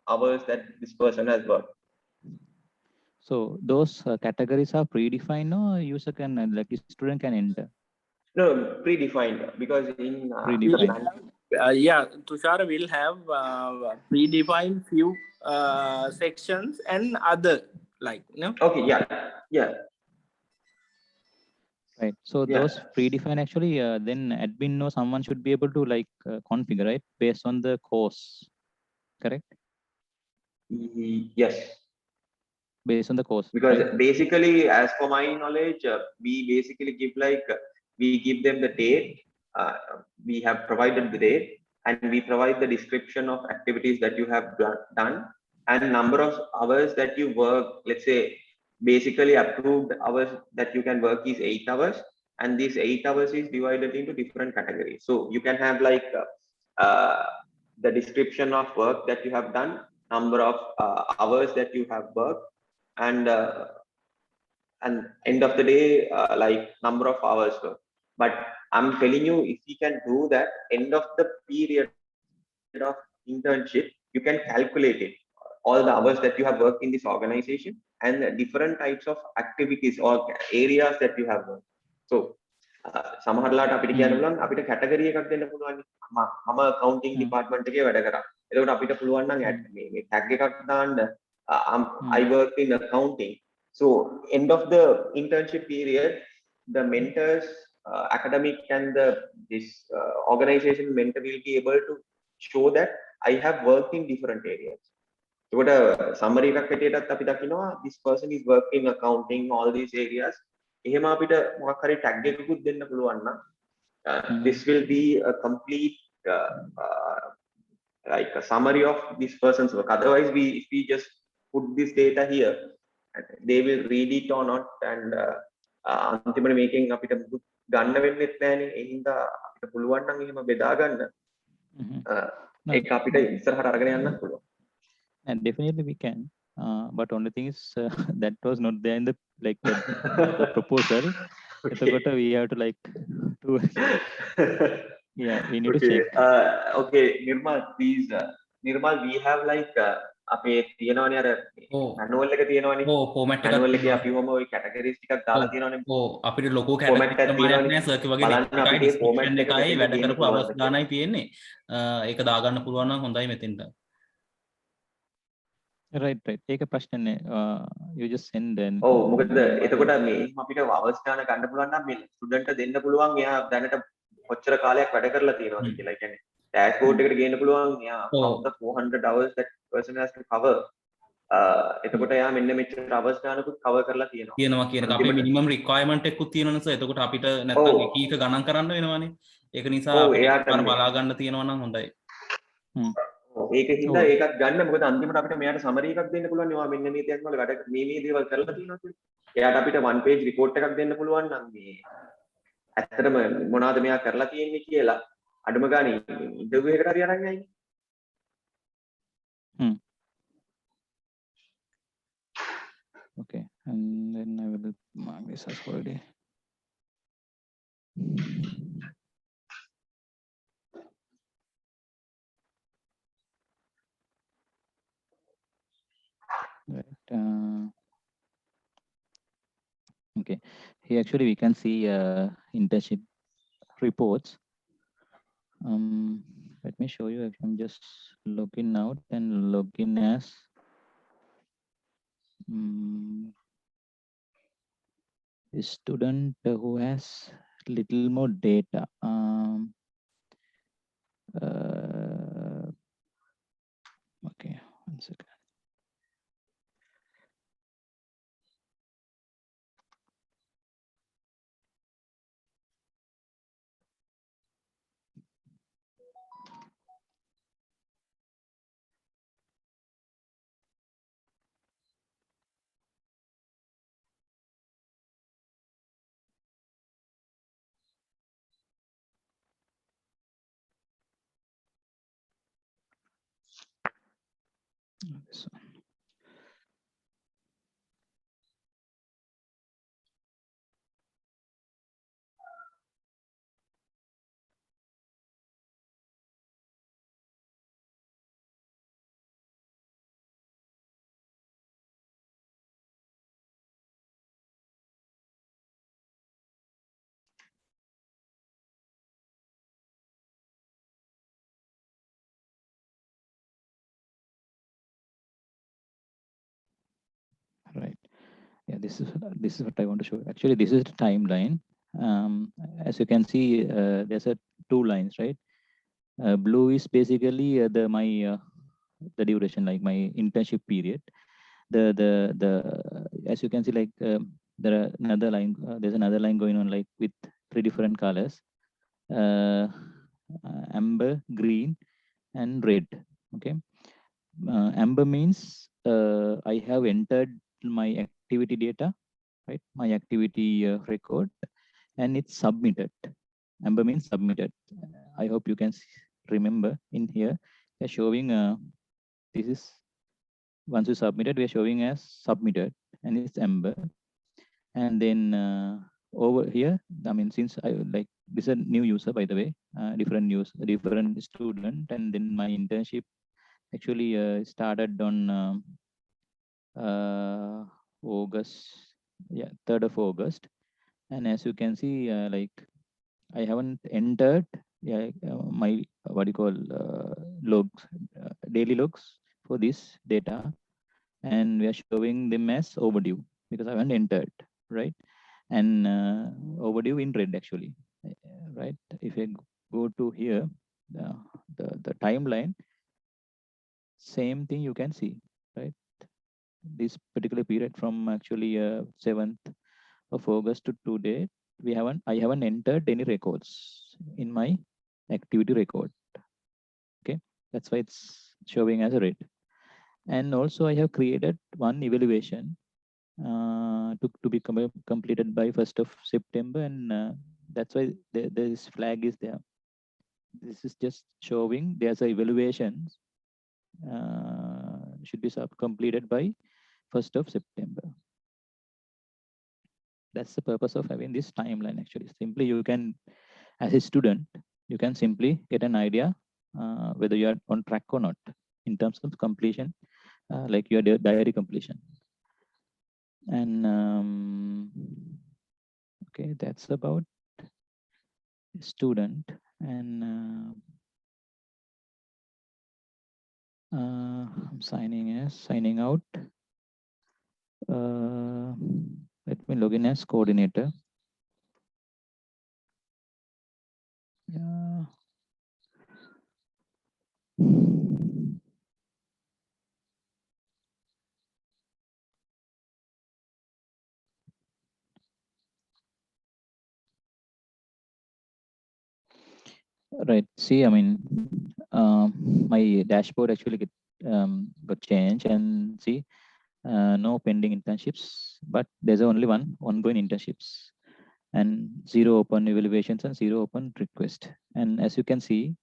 Speaker 2: hours that this person has worked.
Speaker 1: So those categories are predefined, or user can like student can enter?
Speaker 2: No, predefined, because in
Speaker 1: predefined.
Speaker 4: Yeah, Tushar will have predefined few sections and other like
Speaker 2: Okay, yeah.
Speaker 1: Right. So those predefined actually, then admin or someone should be able to like configure, right, based on the course, correct?
Speaker 2: Yes.
Speaker 1: Based on the course.
Speaker 2: Because
Speaker 1: right?
Speaker 2: basically, as per my knowledge, we basically give like we give them the date. We have provided the date, and we provide the description of activities that you have done, and number of hours that you work. Let's say basically approved hours that you can work is 8 hours, and these 8 hours is divided into different categories. So you can have like the description of work that you have done, number of hours that you have worked, and end of the day like number of hours work. But I'm telling you, if you can do that end of the period of internship, you can calculate it, all the hours that you have worked in this organization and different types of activities or areas that you have worked. So සමහරලාට අපිට කියන්න පුළුවන් අපිට category එකක් දෙන්න පුළුවන්. මම accounting department එකේ වැඩ කරා. එතකොට අපිට පුළුවන් නම් මේ tag එකක් දාන්න I work in accounting. So end of the internship period, the mentors, academic and this organization mentor will be able to show that I have worked in different areas. So summary එකක් හැටියටත් අපි දකිනවා this person is working in accounting, all these areas. එහෙම අපිට මොකක් හරි tag එකකුත් දෙන්න පුළුවන් නම් this will be a complete like a summary of this person's work. Otherwise if we just put this data here, they will read it or not, and අන්තිමට මේකෙන් අපිට ගන්න වෙන්නෙත් නැහැනේ. ඒ හින්දා අපිට පුළුවන් නම් එහෙම බෙදා ගන්න ඒක අපිට ඉස්සරහට අරගෙන යන්නත් පුළුවන්.
Speaker 1: And definitely we can, but only thing is that was not there in the like the proposal. Okay. We have to like do yeah, we need to check.
Speaker 2: Okay, Nirmal, please. Nirmal, we have like අපේ තියෙනවනේ අර manual එක තියෙනවනේ.
Speaker 3: format එකක්
Speaker 2: manual එකේ අපි වම ওই categories ටිකක් දාලා තියෙනවනේ.
Speaker 3: අපිට ලොකු categories ප්‍රමාණයක් නෑ සර්කිල් වගේ එකයි description එකයි වැඩ කරපු hours ගානයි තියෙන්නේ. ඒක දාගන්න පුළුවන් නම් හොඳයි මෙතෙන්ට.
Speaker 1: Right. Take a question. You just send and.
Speaker 2: ඔව් මොකද එතකොට මේ අපිට අවස්ථාන ගන්න පුළුවන් නම් මේ ස්ටුඩන්ට් දෙන්න පුළුවන් එයා දැනට කොච්චර කාලයක් වැඩ කරලා තියෙනවද කියලා. ඒ කියන්නේ ඩෑෂ්බෝඩ් එකට ගේන්න පුළුවන් එයා from the 400 hours that person has to cover. එතකොට එයා මෙන්න මෙච්චර hours ගන්නකුත් cover කරලා තියෙනවා.
Speaker 3: තියෙනවා කියන එක අපේ minimum requirement එකකුත් තියෙනවනේ සර්. එතකොට අපිට නැත්තම් එක එක ගණන් කරන්න වෙනවනේ. ඒක නිසා අපිට බලා ගන්න තියෙනවා නම් හොඳයි.
Speaker 2: ඒකින්ද ඒකත් ගන්න මොකද අන්තිමට අපිට මෙයාට සමරි එකක් දෙන්න පුළුවන් නේ. මෙන්න මේ දේවල් වල වැඩ මේ දේවල් කරලා තියෙනවා කියලා. එයාට අපිට 1 page report එකක් දෙන්න පුළුවන් නම් මේ ඇත්තටම මොනවද මෙයා කරලා තියෙන්නේ කියලා අඩුම ගානේ ඉන්ටර්විව් එකකට හරි අරන් යන්නේ.
Speaker 1: Okay, and then I will mark this as holiday. Right. Okay, here actually we can see internship reports. Let me show you. I'm just logging out and login as a student who has little more data. Okay, 1 second. This one. Right. Yeah, this is what I want to show. Actually, this is the timeline. As you can see, there's a 2 lines, right? Blue is basically the duration, like my internship period. As you can see, like there are another line. There's another line going on, like with 3 different colors: amber, green, and red. Okay. Amber means I have entered my activity data, right? My activity record, and it's submitted. Amber means submitted. I hope you can remember in here. They're showing this is once you submitted, we are showing as submitted, and it's amber. And then over here, I mean, since I like this is a new user, by the way, different student, and then my internship actually started on August, yeah, 3rd of August. And as you can see, like I haven't entered my what you call logs, daily logs for this data, and we are showing them as overdue because I haven't entered, right? And overdue in red actually, right? If I go to here, the timeline, same thing you can see, right? This particular period from actually 7th of August to today, I haven't entered any records in my activity record. Okay, that's why it's showing as a red. And also I have created one evaluation to be completed by 1st of September, and that's why this flag is there. This is just showing there's a evaluation should be completed by 1st of September. That's the purpose of having this timeline. Actually, simply you can, as a student, you can simply get an idea whether you are on track or not in terms of completion, like your diary completion. And okay, that's about student. And I'm signing out. Let me log in as coordinator. Yeah. Right. See, I mean, my dashboard actually got changed, and see, no pending internships, but there's only one ongoing internships, and 0 open evaluations and 0 open request. And as you can see,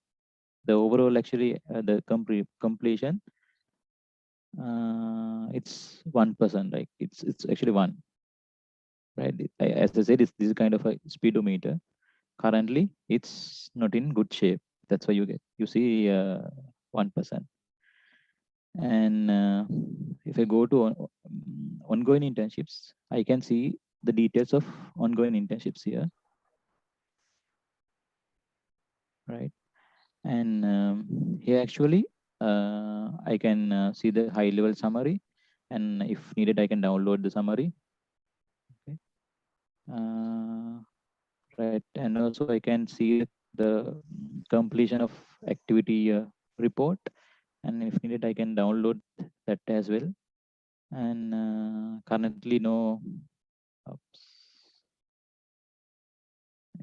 Speaker 1: the overall actually the completion, it's 1%. Like it's actually 1, right? As I said, this is kind of a speedometer. Currently, it's not in good shape. That's why you see 1%. And if I go to ongoing internships, I can see the details of ongoing internships here, right? And here actually, I can see the high level summary, and if needed, I can download the summary. Okay. Right, and also I can see the completion of activity report, and if needed, I can download that as well. And currently, no. Oops.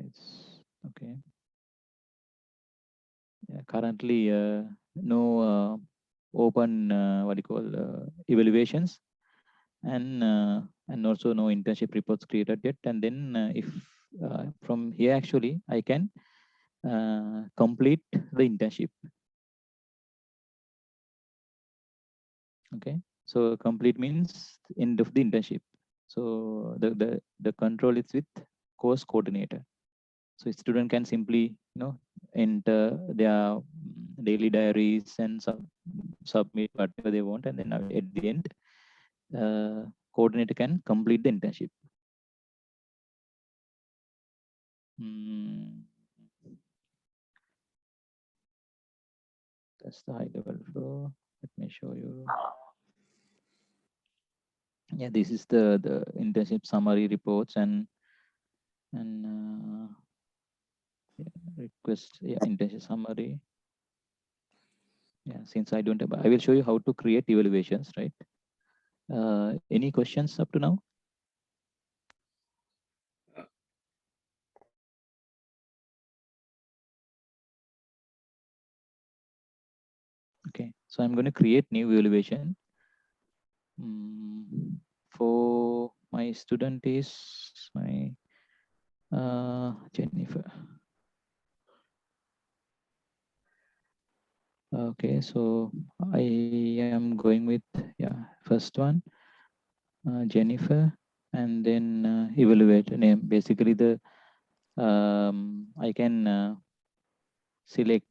Speaker 1: It's okay. Yeah, currently, no open what do you call evaluations, and also no internship reports created yet. And then if from here actually I can complete the internship. Okay, so complete means end of the internship. So the control is with course coordinator. So student can simply enter their daily diaries and submit whatever they want, and then at the end coordinator can complete the internship. That's the high level flow. Let me show you. Yeah, this is the internship summary reports and yeah, request. Yeah, internship summary. Yeah, since I don't have, I will show you how to create evaluations, right? Any questions up to now? Okay, so I'm going to create new evaluation. For my student is my Jennifer. Okay, so I am going with first one, Jennifer, and then evaluate name. Basically, the I can select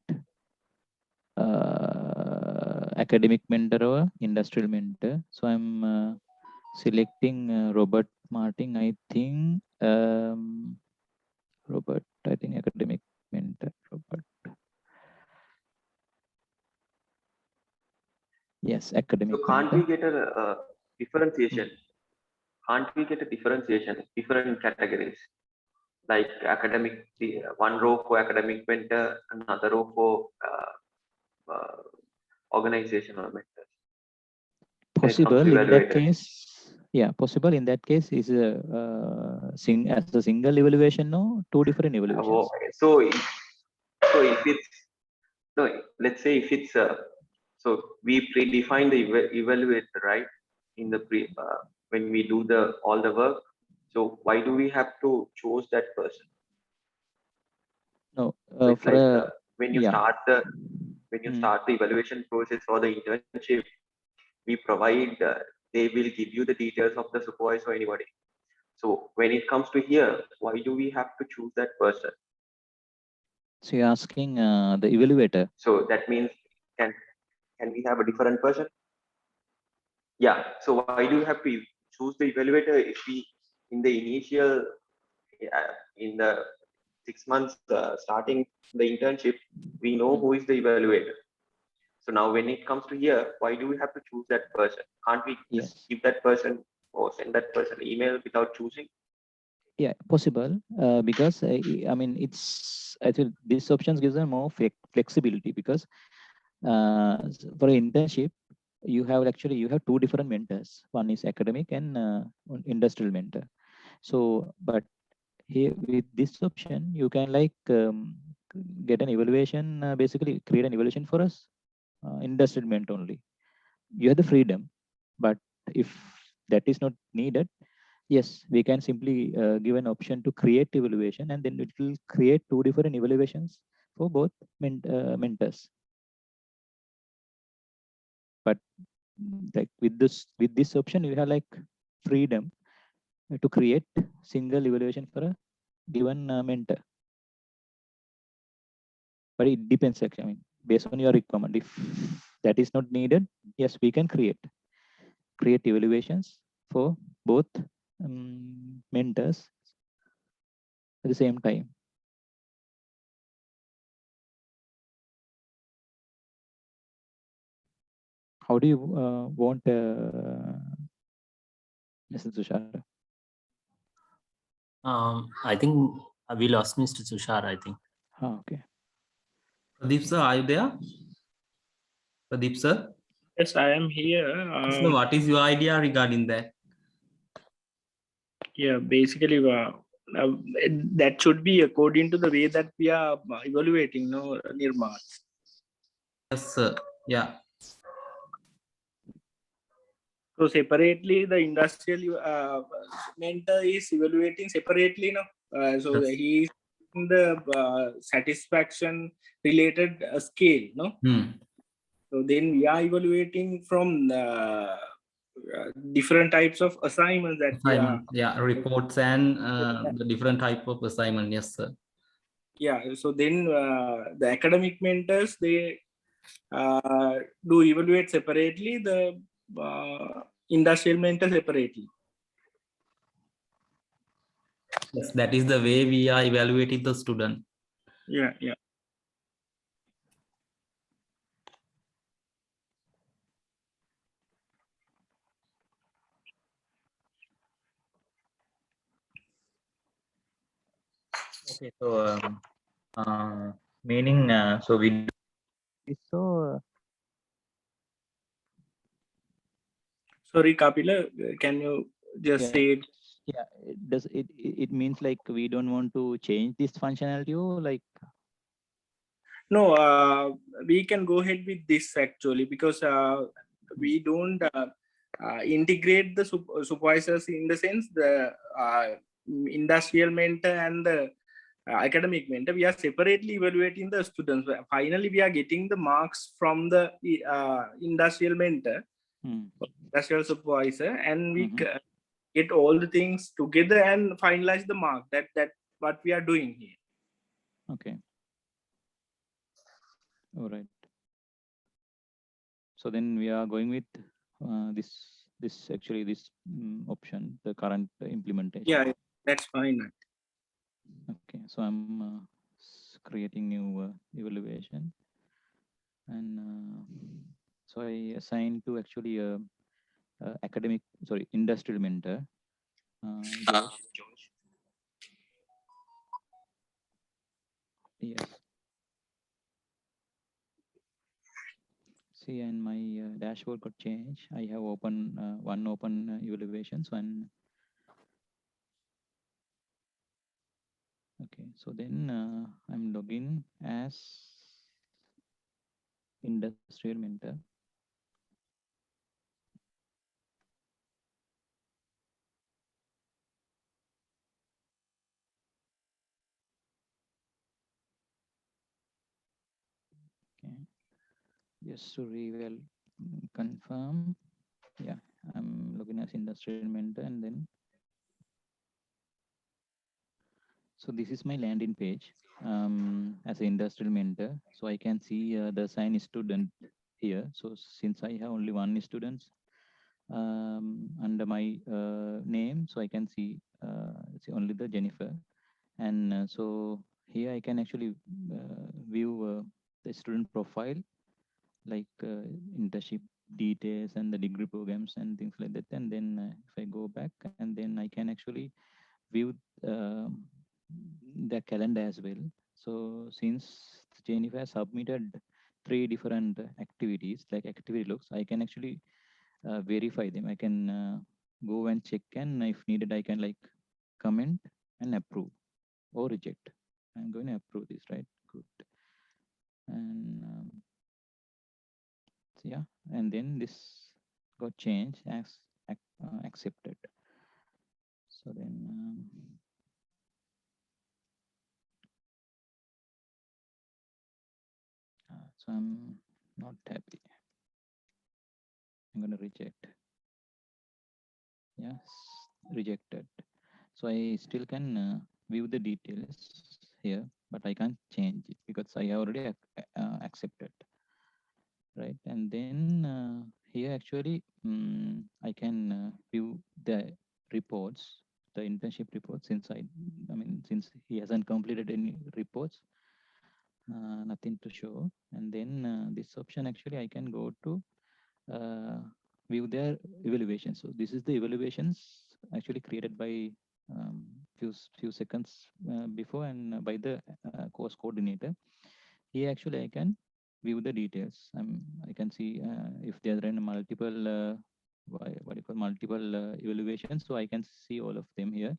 Speaker 1: academic mentor or industrial mentor. So I'm selecting Robert Martin. I think Robert. I think academic mentor Robert. Yes, academic.
Speaker 2: So can't we get a differentiation? Can't we get a differentiation, different categories, like academic, one row for academic mentor, another row for organizational mentors?
Speaker 1: Possible in that case. Yeah, possible in that case is as a single evaluation, no, 2 different evaluations.
Speaker 2: So if it's no, let's say if it's so we predefine the evaluator, right? In the when we do all the work. So why do we have to choose that person?
Speaker 1: No,
Speaker 2: so
Speaker 1: for
Speaker 2: like, when you start the evaluation process for the internship, we provide they will give you the details of the supervisor or anybody. So when it comes to here, why do we have to choose that person?
Speaker 1: So you're asking the evaluator.
Speaker 2: So that means can we have a different person? Yeah. So why do you have to choose the evaluator if we in the initial in the 6 months starting the internship, we know who is the evaluator. So now when it comes to here, why do we have to choose that person? Can't we just give that person or send that person email without choosing?
Speaker 1: Yeah, possible, because I mean, I think this options gives them more flexibility, because for an internship, you have two different mentors. One is academic and one industrial mentor. So, but here with this option, you can get an evaluation, basically create an evaluation for us, industrial mentor only. You have the freedom, but if that is not needed, yes, we can simply give an option to create evaluation, and then it will create two different evaluations for both mentors. But like with this option, you have freedom to create single evaluation for a given mentor. But it depends, actually. I mean, based on your requirement. If that is not needed, yes, we can create evaluations for both mentors at the same time. How do you want Mr. Tushar?
Speaker 5: I think we lost Mr. Tushar, I think.
Speaker 1: Okay.
Speaker 3: Pradeep sir, are you there? Pradeep sir?
Speaker 4: Yes, I am here.
Speaker 3: So what is your idea regarding that?
Speaker 4: Yeah, basically, that should be according to the way that we are evaluating, no, Nirmal.
Speaker 3: Yes, sir. Yeah.
Speaker 4: So separately, the industrial mentor is evaluating separately, no. So
Speaker 3: Yes.
Speaker 4: he is in the satisfaction related scale, no. So then we are evaluating from different types of assignments that we are.
Speaker 3: Yeah, reports and the different type of assignment. Yes, sir.
Speaker 4: Yeah. So then the academic mentors, they do evaluate separately, the industrial mentor separately.
Speaker 3: Yes, that is the way we are evaluating the student.
Speaker 4: Yeah, yeah.
Speaker 1: Okay, so meaning so we so
Speaker 4: Sorry, Kapila, can you just say it?
Speaker 1: Yeah, it means like we don't want to change this functionality, or like?
Speaker 4: No, we can go ahead with this actually, because we don't integrate the supervisors, in the sense the industrial mentor and the academic mentor. We are separately evaluating the students. Finally, we are getting the marks from the industrial mentor, industrial supervisor, and we get all the things together and finalize the mark. That what we are doing here.
Speaker 1: Okay. All right. So then we are going with this option, the current implementation.
Speaker 4: Yeah, that's fine.
Speaker 1: Okay, so I'm creating new evaluation, and so I assign to actually industrial mentor, George. Yes. See, and my dashboard got changed. I have one open evaluation. So okay, so then I'm login as industrial mentor. Okay, just to confirm. Yeah, I'm looking as industrial mentor, and then so this is my landing page as an industrial mentor. So I can see the assigned student here. So since I have only one student under my name, so I can see only the Jennifer, and so here I can actually view the student profile, like internship details and the degree programs and things like that. And then if I go back, and then I can actually view the calendar as well. So since Jennifer has submitted 3 different activities, like activity logs, I can actually verify them. I can go and check, and if needed, I can like comment and approve or reject. I'm going to approve this, right? Good. And so yeah, and then this got changed as accepted. So then so I'm not happy. I'm going to reject. Yes, rejected. So I still can view the details here, but I can't change it because I already accepted, right? And then here actually I can view the reports, the internship reports, since I mean, since he hasn't completed any reports, nothing to show. And then this option actually I can go to uh, view their evaluation. So this is the evaluations actually created by few seconds before, and by the course coordinator. Here actually I can view the details. I can see if there are multiple what do you call multiple evaluations. So I can see all of them here,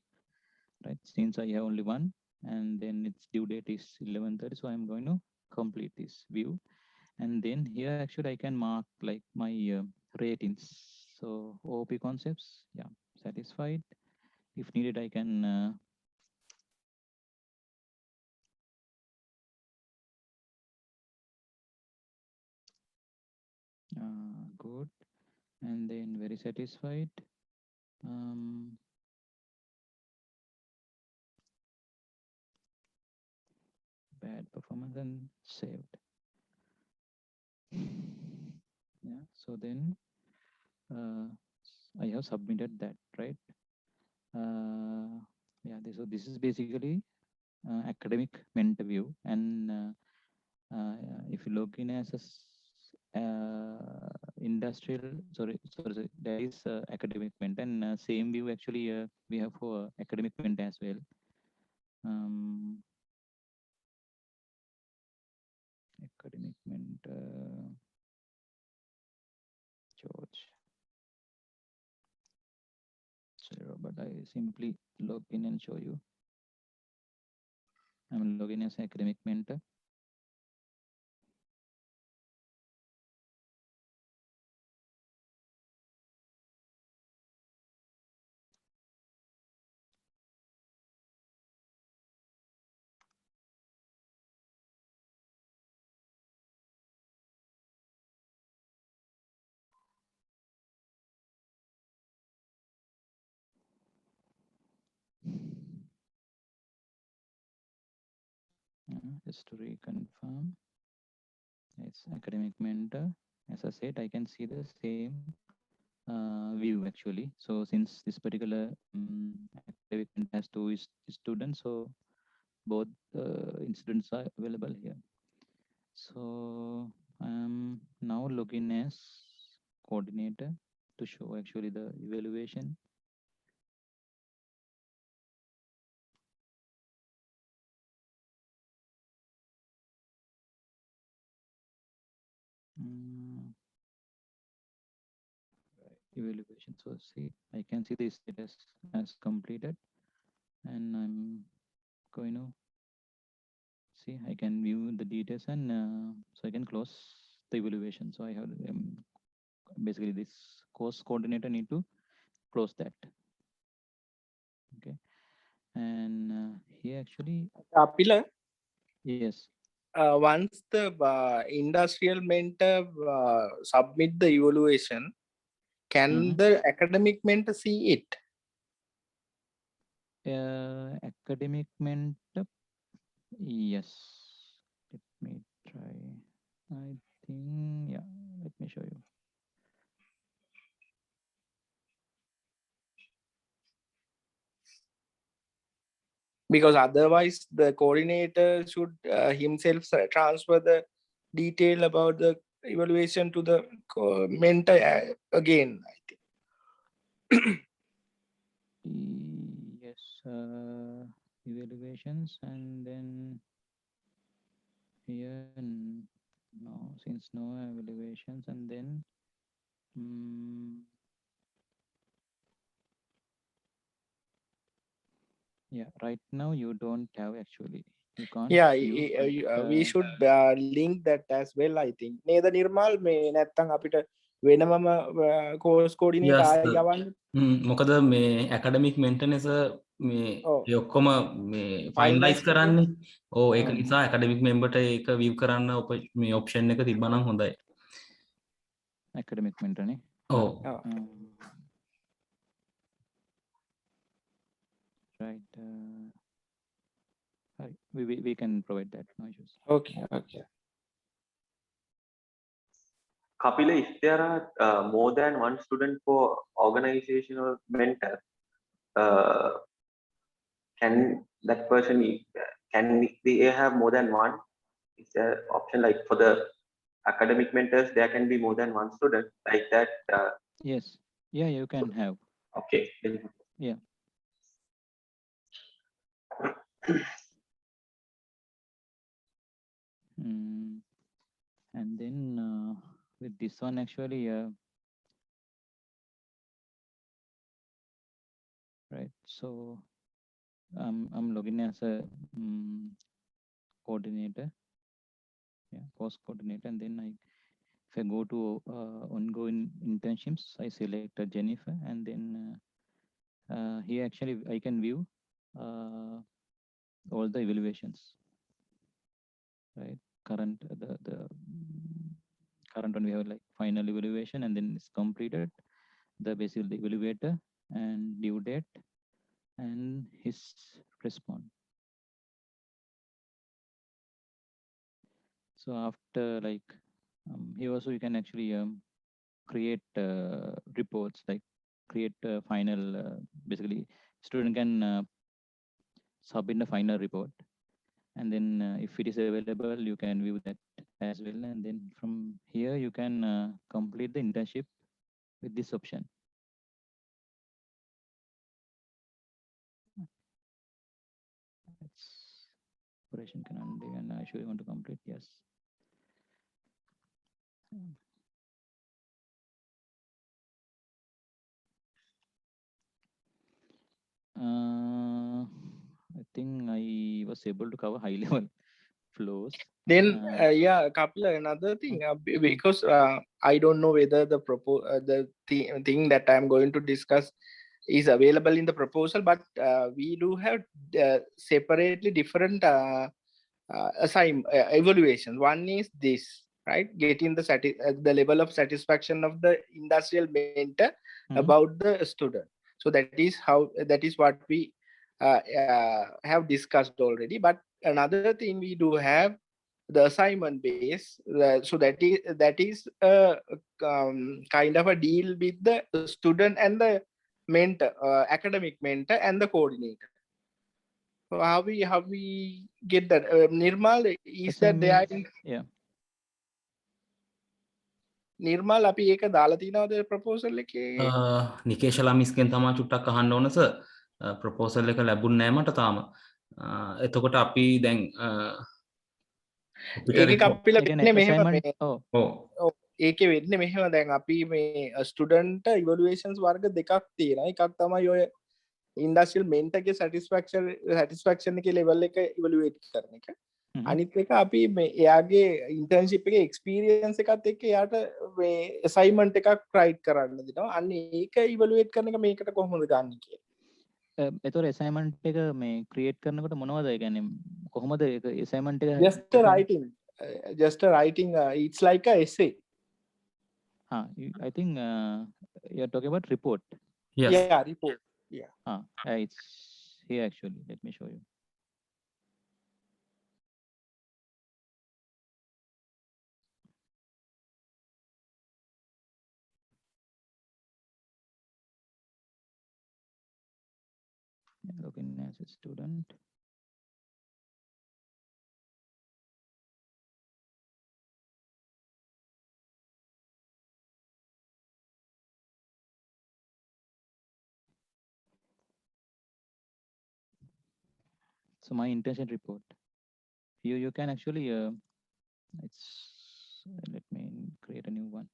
Speaker 1: right? Since I have only one, and then its due date is 11:30, so I'm going to complete this view. And then here actually I can mark like my ratings. So OP concepts, yeah, satisfied. If needed, I can good, and then very satisfied. Bad performance and saved. Yeah, so then I have submitted that, right? Yeah, so this is basically academic mentor view. And if you look in as a industrial, sorry, that is academic mentor, and same view actually we have for academic mentor as well. Academic mentor, George. But I simply log in and show you. I'm logging as academic mentor. Just to reconfirm, it's academic mentor. As I said, I can see the same view actually. So since this particular academic mentor has two students, so both students are available here. So I'm now login as coordinator to show actually the evaluation. Evaluation. So see, I can see the status as completed, and I'm going to see, I can view the details, and so I can close the evaluation. So I have basically this course coordinator need to close that. Okay, and here actually
Speaker 4: Apila,
Speaker 1: yes.
Speaker 4: Once the industrial mentor submit the evaluation, can the academic mentor see it?
Speaker 1: Academic mentor, yes. Let me try. I think, yeah, let me show you.
Speaker 4: Because otherwise the coordinator should himself transfer the detail about the evaluation to the mentor again, I think.
Speaker 1: Yes, evaluations, and then here no, since no evaluations, and then yeah, right now you don't have actually. You can't.
Speaker 4: Yeah,
Speaker 1: view, but,
Speaker 4: we should link that as well, I think. නේද නිර්මාල් මේ නැත්තම් අපිට වෙනමම course coordinator
Speaker 3: Yes,
Speaker 4: ආයි යවන්න.
Speaker 3: මොකද මේ academic maintenance මේ ඒ ඔක්කොම මේ finalize කරන්නේ. ඔව් ඒක නිසා academic member ට ඒක view කරන්න මේ option එක තිබ්බනම් හොඳයි.
Speaker 1: academic mentor නේ.
Speaker 3: ඔව්.
Speaker 1: Right. We can provide that, no issues.
Speaker 4: Okay.
Speaker 2: Kapila, if there are more than one student for organizational mentor, can that person can they have more than one? Is there option like for the academic mentors there can be more than one student like that?
Speaker 1: Yes. Yeah, you can have.
Speaker 2: Okay.
Speaker 1: Yeah. And then with this one actually, right? So I'm logging as a coordinator. Yeah, course coordinator, and then if I go to ongoing internships, I select Jennifer, and then here actually I can view all the evaluations. Right, current the current one we have like final evaluation, and then it's completed, the basically the evaluator and due date and his response. So after like here also you can actually create reports, like create final basically student can submit a final report, and then if it is available you can view that as well, and then from here you can complete the internship with this option. Operation can undo, and I sure you want to complete. Yes. I think I was able to cover high level flows.
Speaker 4: Then yeah, Kapila, another thing, because I don't know whether the thing that I'm going to discuss is available in the proposal, but we do have separately different evaluations. One is this, right? Getting the level of satisfaction of the industrial mentor about the student. So that is what we have discussed already. But another thing we do have the assignment base. So that is kind of a deal with the student and the mentor, academic mentor and the coordinator. So how we get that? Nirmal, is that they are in?
Speaker 1: Yeah.
Speaker 4: Nirmal, අපි ඒක දාලා තියනවද proposal එකේ?
Speaker 3: නිකේෂලා මිස්ගෙන් තමා චුට්ටක් අහන්න ඕන sir. Proposal එක ලැබුණ නෑ මට තාම. එතකොට අපි දැන්
Speaker 4: ඒක අපිලා වෙන්නේ මෙහෙම මේ ඒකේ වෙන්නේ මෙහෙම දැන් අපි මේ ස්ටුඩන්ට් ඉවලුවේෂන්ස් වර්ග දෙකක් තියෙනවා. එකක් තමයි ඔය ඉන්ඩස්ට්‍රියල් මෙන්ටර්ගේ සැටිස්ෆැක්ෂන් එකේ ලෙවල් එක ඉවලුවේට් කරන එක. අනිත් එක අපි මේ එයාගේ ඉන්ටර්න්ෂිප් එකේ එක්ස්පීරියන්ස් එකත් එක්ක එයාට මේ අසයින්මන්ට් එකක් රයිට් කරන්න දෙනවා. අන්න ඒක ඉවලුවේට් කරන එක මේකට කොහොමද ගන්න කියලා.
Speaker 1: එතකොට assignment එක මේ create කරනකොට මොනවද ඒ කියන්නේ කොහොමද ඒක assignment එක
Speaker 4: just writing it's like a essay.
Speaker 1: I think you're talking about report.
Speaker 3: Yes.
Speaker 4: Yeah, report. Yeah.
Speaker 1: It's here actually. Let me show you. Login as a student. So my internship report. You can actually it's let me create a new one.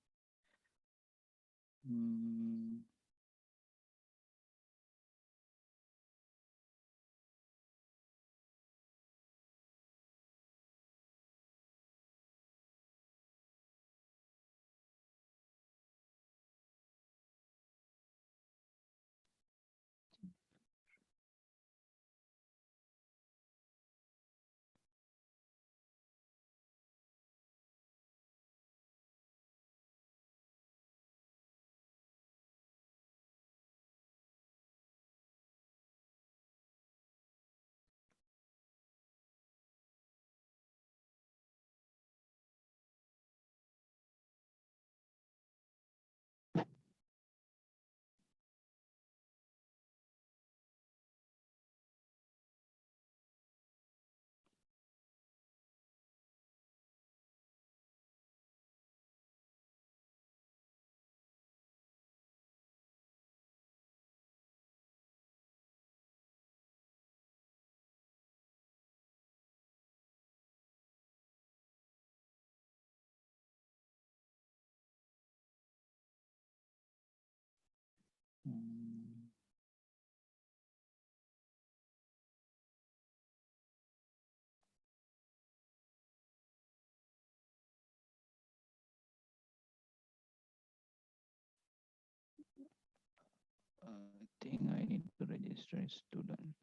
Speaker 1: I think I need to register a student,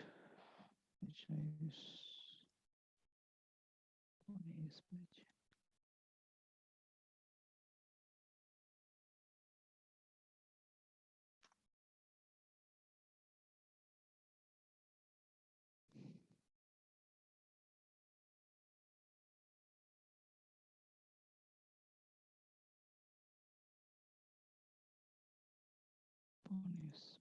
Speaker 1: which is page. Yes.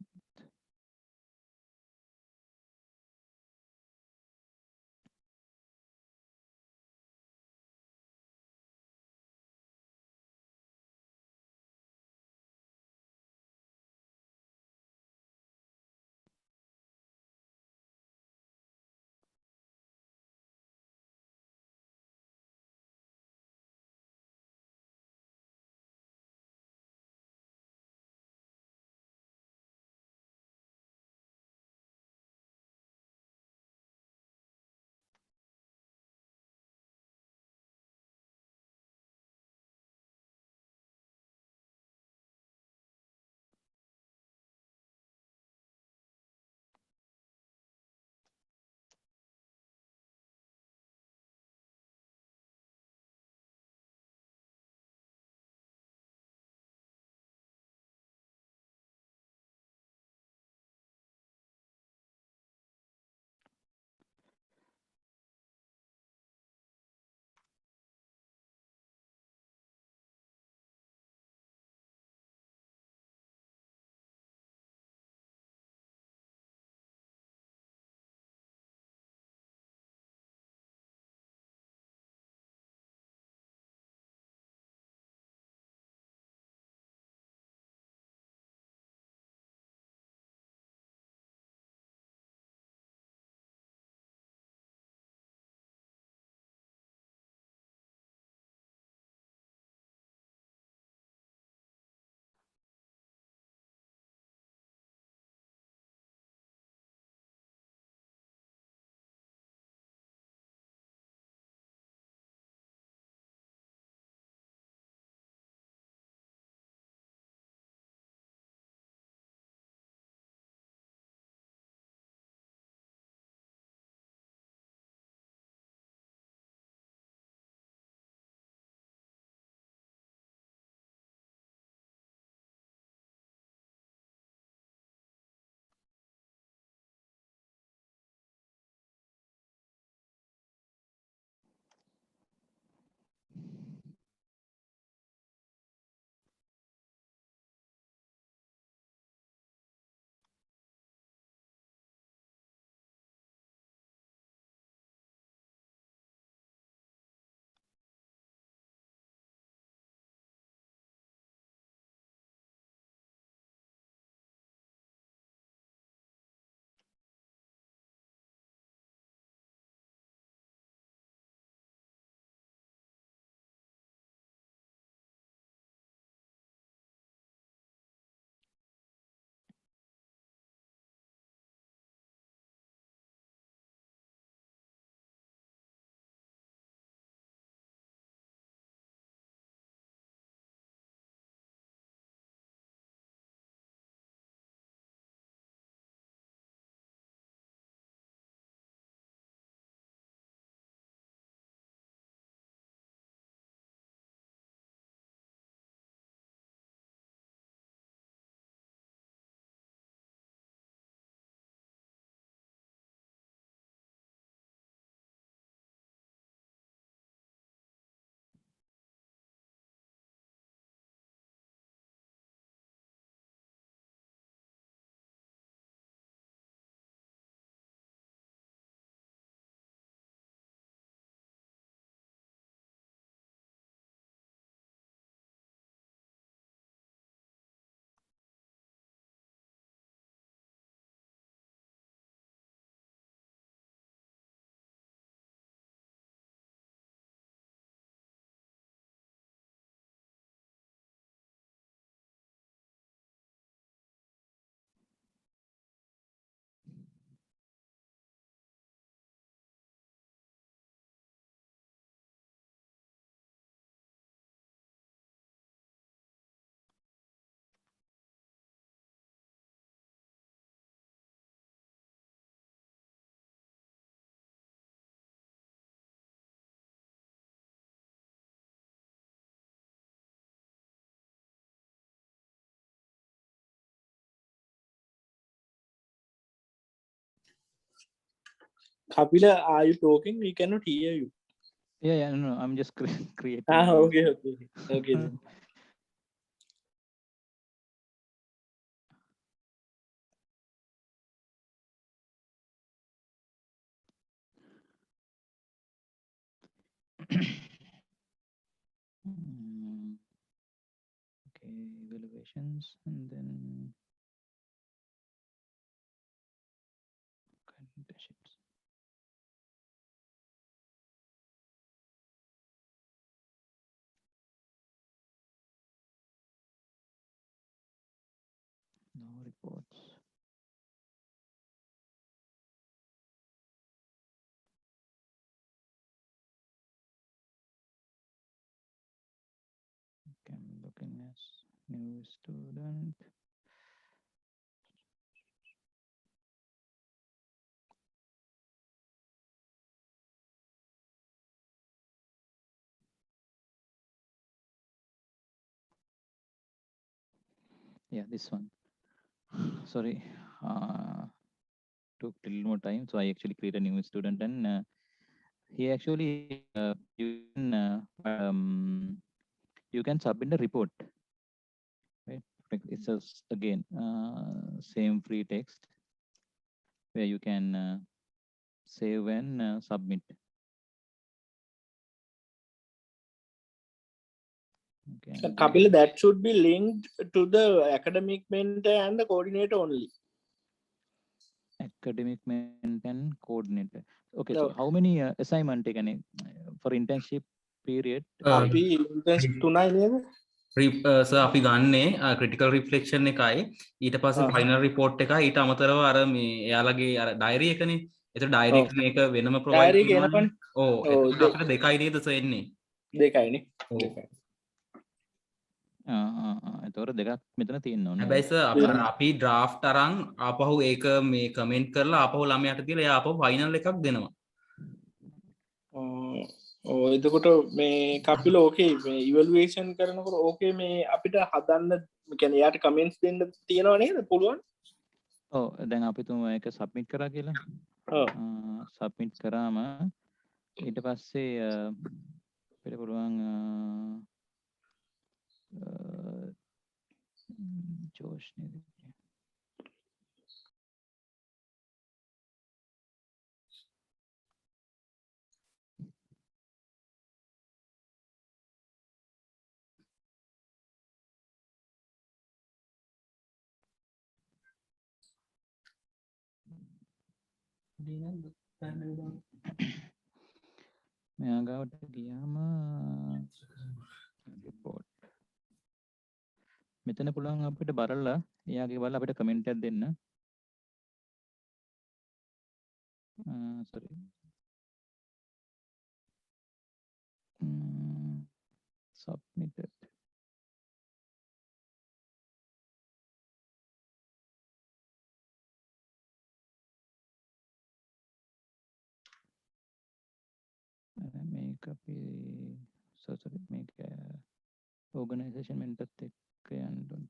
Speaker 4: Kapila, are you talking? We cannot hear you.
Speaker 1: Yeah, no, I'm just creating.
Speaker 4: Okay. Then.
Speaker 1: Okay, evaluations, and then internships. No reports. Okay, I'm looking as new student. Yeah, this one. Sorry, took a little more time, so I actually created a new student, and he actually you can submit a report, right? Like it says again same free text where you can save and submit. Okay,
Speaker 4: Kapila, that should be linked to the academic mentor and the coordinator only.
Speaker 1: Academic mentor and coordinator. Okay, so how many assignment taken for internship period?
Speaker 4: internship 3 නේද?
Speaker 3: අපි ගන්නේ critical reflection එකයි ඊට පස්සේ final report එකයි ඊට අමතරව අර මේ එයාලගේ අර ඩයරි එකනේ. එතකොට ඩයරි එක මේක වෙනම ප්‍රොවයිඩ් කරනවා. ඔව් එතකොට අපිට දෙකයි නේද සෙන්නේ?
Speaker 4: දෙකයිනේ.
Speaker 3: දෙකයි.
Speaker 1: එතකොට දෙකක් මෙතන තියෙන්න ඕනේ.
Speaker 3: හැබැයි සර් අපි ඩ්‍රාෆ්ට් අරන් ආපහු ඒක මේ කමෙන්ට් කරලා ආපහු ළමයාට දීලා එයා ආපහු ෆයිනල් එකක් දෙනවා.
Speaker 4: එතකොට මේ කපිල ඕකේ මේ ඉවලුවේෂන් කරනකොට ඕකේ මේ අපිට හදන්න කියන්නේ යාට කමෙන්ට්ස් දෙන්න තියනවා නේද? පුළුවන්.
Speaker 1: ඔව් දැන් අපි තුමු ඒක සබ්මිට් කරා කියලා. සබ්මිට් කරාම ඊට පස්සේ අපිට පුළුවන් ජෝෂ් නේද? මෙයා ගාවට ගියාම report මෙතන පුළුවන් අපිට බලලා එයාගේ බලලා අපිට කමෙන්ට් එකක් දෙන්න. sorry submitted. මේක අපි sorry මේක organization mentorත් එක්ක යන්න ඕන.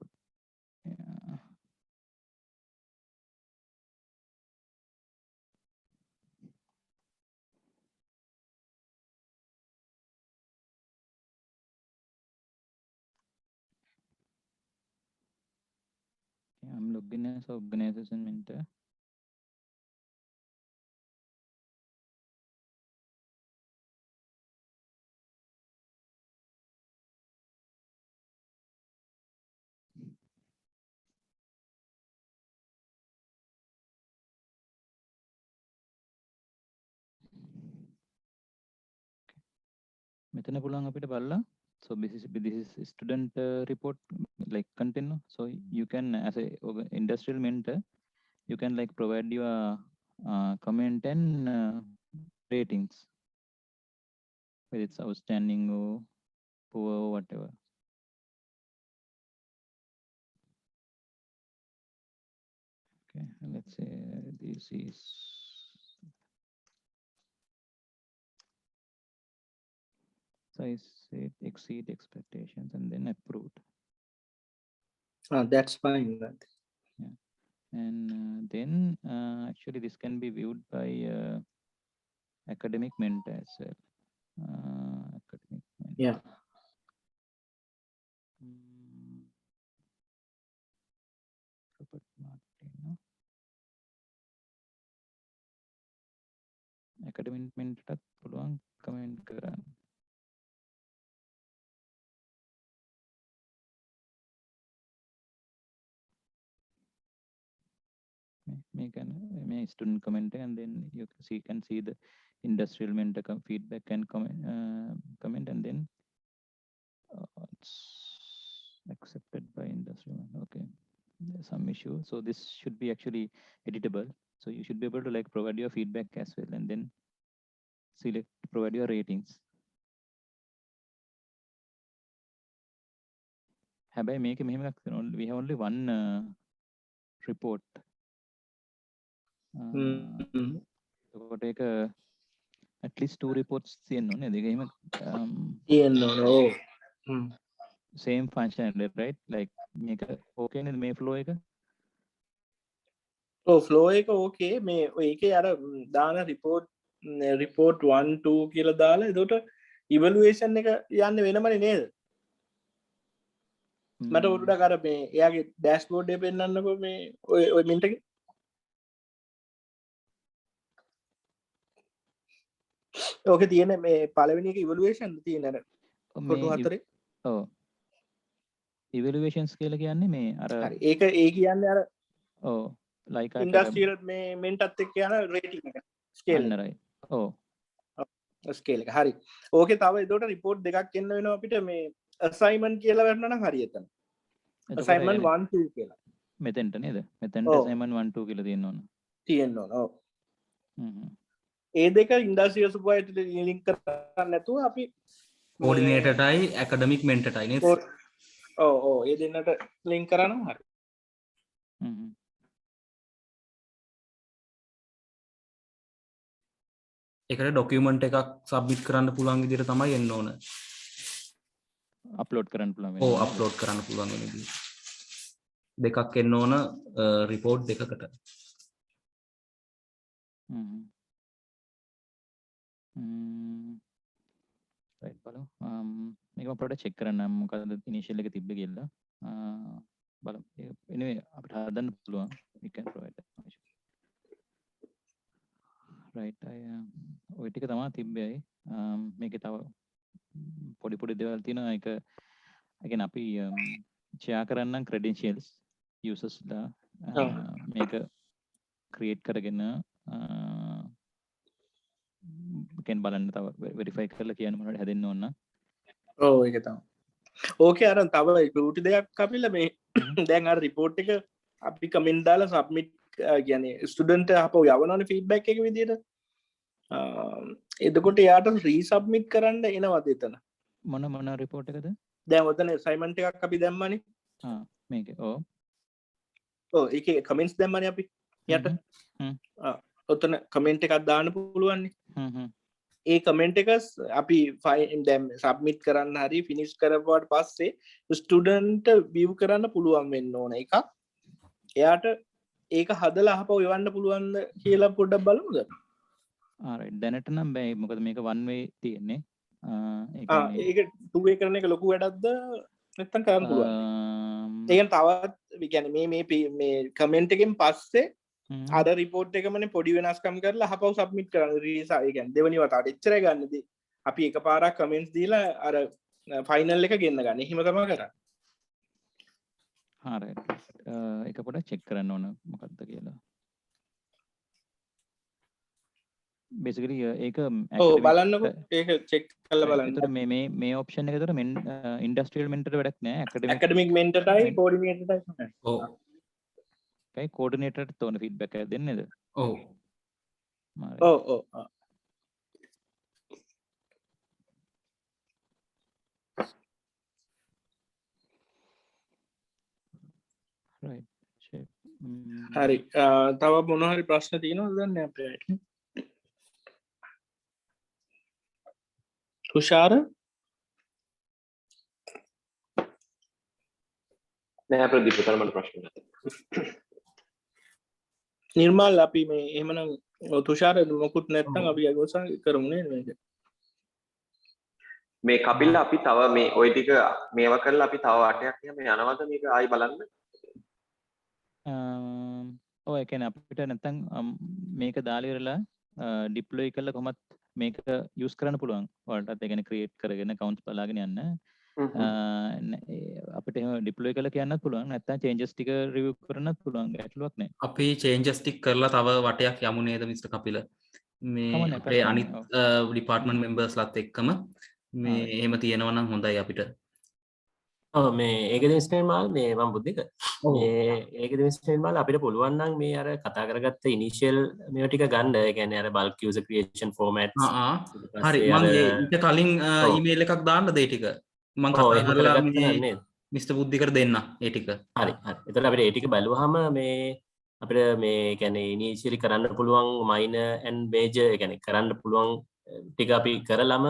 Speaker 1: I'm logging as organization mentor. මෙතන පුළුවන් අපිට බලලා so this is student report like content, no? So you can as a industrial mentor you can like provide your comment and ratings whether it's outstanding or poor or whatever. Okay, let's say this is size it exceed expectations and then approved.
Speaker 4: That's fine.
Speaker 1: Yeah, and then actually this can be viewed by academic mentor as well. Academic mentor.
Speaker 4: Yeah.
Speaker 1: Robert Martin, no? academic mentor පුළුවන් comment කරන්න. May student comment and then you can see the industrial mentor feedback and comment and then it's accepted by industrial. Okay, there's some issue, so this should be actually editable, so you should be able to like provide your feedback as well and then provide your ratings. හැබැයි මේක මෙහෙම එකක් තියෙනවා, we have only one report. එතකොට ඒක at least 2 reports තියෙන්න ඕනේ. දෙක එහෙම
Speaker 4: තියෙන්න ඕනේ.
Speaker 1: same functionality, right? Like මේක okay නේද මේ flow එක?
Speaker 4: flow එක okay. මේ ඒකේ අර දාන report 1 2 කියලා දාලා එතකොට evaluation එක යන්නේ වෙනමනේ නේද? මට උඩට අර මේ එයාගේ dashboard එක පෙන්නන්නකෝ මේ ඔය mint එකේ. ඕකේ තියෙන මේ පළවෙනි එක evaluation තියෙන අර ෆොටෝ හතරේ.
Speaker 1: ඔව්. evaluations කියලා කියන්නේ මේ අර
Speaker 4: හරි ඒක ඒ කියන්නේ අර
Speaker 1: ඔව් like
Speaker 4: industrial මේ මෙන්ටත් එක්ක යන rating එක scale
Speaker 1: එක. right. ඔව්.
Speaker 4: scale එක. හරි. ඕකේ තව එතකොට report දෙකක් එන්න වෙනවා අපිට මේ assignment කියලා වටනවා නම් හරියට. assignment 1 2 කියලා.
Speaker 1: මෙතෙන්ට නේද? මෙතෙන්ට assignment 1 2 කියලා තියෙන්න ඕන.
Speaker 4: තියෙන්න ඕන. ඔව්. ඒ දෙක industrial supervisor link කරන්න නැතුව අපි
Speaker 3: coordinator ටයි academic mentor ටයි නේද?
Speaker 4: ඔව් ඒ දෙන්නට link කරනවා හරි.
Speaker 3: ඒකට document එකක් submit කරන්න පුළුවන් විදිහට තමයි එන්න ඕන.
Speaker 1: upload කරන්න පුළුවන්
Speaker 3: වෙන්නේ. ඔව් upload කරන්න පුළුවන් වෙන විදිහ. දෙකක් එන්න ඕන report දෙකකට.
Speaker 1: right බලමු. මේක මම පොඩ්ඩක් check කරන්නම් මොකද initial එක තිබ්බේ කියලා. බලමු. anyway අපිට හදන්න පුළුවන්. we can provide that information. right ඔය ටික තමයි තිබ්බේ. මේකේ තව පොඩි දේවල් තියෙනවා. ඒක again අපි share කරන්නම් credentials users ලා මේක create කරගෙන can බලන්න තව verify කරලා කියන්න මොනවද හැදෙන්න ඕන නම්.
Speaker 4: ඔව් ඒක තමයි. ඕකේ අර තව beauty දෙයක් අපිලා මේ දැන් අර report එක අපි comment දාලා submit කියන්නේ student අපෝ යවනවනේ feedback එක විදියට. එතකොට එයාට resubmit කරන්න එනවද එතන?
Speaker 1: මොන report එකද?
Speaker 4: දැන් ඔතන assignment එකක් අපි දැම්මනේ.
Speaker 1: මේකේ.
Speaker 4: ඔව් ඒකේ comments දැම්මනේ අපි. යට. ඔතන comment එකක් දාන්න පුළුවන් නේ. ඒ comment එක අපි දැන් submit කරන්න හරි finish කරපුවාට පස්සේ student view කරන්න පුළුවන් වෙන්න ඕන එකක්. එයාට ඒක හදලා අහපුව එවන්න පුළුවන්ද කියලා පොඩ්ඩක් බලමුද?
Speaker 1: right දැනට නම් බෑ මොකද මේක one way තියෙන්නේ.
Speaker 4: ඒක two way කරන එක ලොකු වැඩක්ද නැත්නම් කරන්න පුළුවන්? ඒක තවත් කියන්නේ මේ comment එකෙන් පස්සේ අර report එකමනේ පොඩි වෙනස්කම් කරලා අහපුව submit කරන්න රීසා ඒ කියන්නේ දෙවෙනි වතාවට එච්චරයි ගන්නදී අපි එකපාරක් comments දීලා අර final එක ගෙන්න ගන්න. එහෙම තමයි කරන්නේ.
Speaker 1: right ඒක පොඩ්ඩක් check කරන්න ඕන මොකක්ද කියලා. basically ඒක
Speaker 4: බලන්නකො ඒක check කරලා බලන්න.
Speaker 1: ඒතර මේ option එකේතර industrial mentor වැඩක් නෑ.
Speaker 4: academic mentor ටයි coordinator ටයි තමයි.
Speaker 3: ඔව්.
Speaker 1: okay coordinator ට තෝරන feedback එක දෙන්නේද?
Speaker 3: ඔව්.
Speaker 4: ඔව්.
Speaker 1: right check.
Speaker 4: හරි තව මොන හරි ප්‍රශ්න තියෙනවද දන්නේ අපිට? තුෂාර
Speaker 2: නෑ ප්‍රදීප තරමට ප්‍රශ්න නැහැ.
Speaker 4: නිර්මාල් අපි මේ එහෙමනම් තුෂාර මොකුත් නැත්තම් අපි අගොසන් කරමුනේ මේක.
Speaker 2: මේ කපිල අපි තව මේ ওই ටික මේවා කරලා අපි තව වටයක් එහෙම යනවද මේක ආයි බලන්න?
Speaker 1: ඔව් ඒ කියන්නේ අපිට නැත්තම් මේක දාලා ඉවරලා ඩිප්ලොයි කරලා කොහොමත් මේක යූස් කරන්න පුළුවන්. ඔයාලටත් ඒ කියන්නේ ක්‍රියේට් කරගෙන accounts බලාගෙන යන්න. අපිට එහෙම ඩිප්ලොයි කරලා කියන්නත් පුළුවන්. නැත්තම් changes ටික රිවිව් කරන්නත් පුළුවන්. ගැටලුවක් නැහැ.
Speaker 3: අපි changes ටික කරලා තව වටයක් යමු නේද මිස්ටර් කපිල? මේ අපේ අනිත් ඩිපාර්ට්මන්ට් මෙම්බර්ස්ලාත් එක්කම මේ එහෙම තියෙනවා නම් හොඳයි අපිට.
Speaker 5: මේ ඒකද මිස්ටර්මාල් මේ මම බුද්ධික මේ ඒකද මිස්ටර්මාල් අපිට පුළුවන් නම් මේ අර කතා කරගත්ත ඉනිෂියල් මේවා ටික ගන්න. ඒ කියන්නේ අර bulk user creation formats.
Speaker 3: හරි මම ඊට කලින් ඊමේල් එකක් දාන්න දෙයි ටික. මම කතා කරලා මේ මිස්ටර් බුද්ධිකට දෙන්න ඒ ටික.
Speaker 5: හරි හරි. එතකොට අපිට ඒ ටික බලුවාම මේ අපිට මේ කියන්නේ ඉනිෂියලි කරන්න පුළුවන් minor and major ඒ කියන්නේ කරන්න පුළුවන් ටික අපි කරලම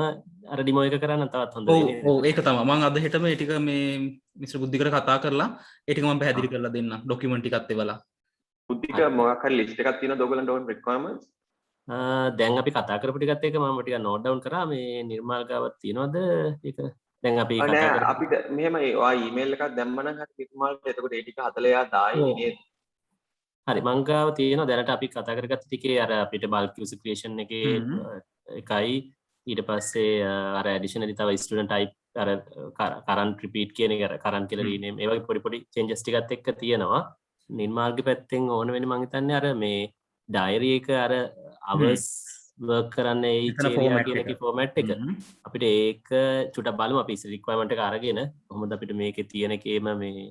Speaker 5: අර ඩිමෝ එක කරන්න තවත් හොඳ වෙන්නේ.
Speaker 3: ඔව් ඒක තමයි. මම අද හෙටම ඒ ටික මේ මිස්ටර් බුද්ධිකට කතා කරලා ඒ ටික මම පැහැදිලි කරලා දෙන්නම්. ඩොකියුමන්ට් ටිකත් එවලා.
Speaker 2: බුද්ධික මොකක් හරි ලිස්ට් එකක් තියෙනවද ඔයගොල්ලන්ට ඕන requirements?
Speaker 5: දැන් අපි කතා කරපු ටිකත් එක මම ටික නෝට් ඩවුන් කරා. මේ නිර්මාල් ගාවත් තියෙනවද ඒක? දැන් අපි කතා කරා
Speaker 2: අපිට මෙහෙමයි ඔයා ඊමේල් එකක් දැම්මනම් හරි නිර්මාල්ට එතකොට ඒ ටික හදලා එයා දායි නේද?
Speaker 5: හරි මං ගාව තියෙනවා දැනට අපි කතා කරගත්ත ටිකේ අර අපිට bulk user creation එකේ එකයි ඊට පස්සේ අර additionally තව student type අර current repeat කියන එක අර current කියලා rename ඒ වගේ පොඩි පොඩි changes ටිකත් එක්ක තියෙනවා. නිර්මාල්ගේ පැත්තෙන් ඕන වෙන්නේ මං හිතන්නේ අර මේ diary එක අර hours work කරන්න each area කියන එකේ format එක අපිට ඒක චුට්ටක් බලමු අපි requirement එක අරගෙන කොහොමද අපිට මේකේ තියෙන එකේම මේ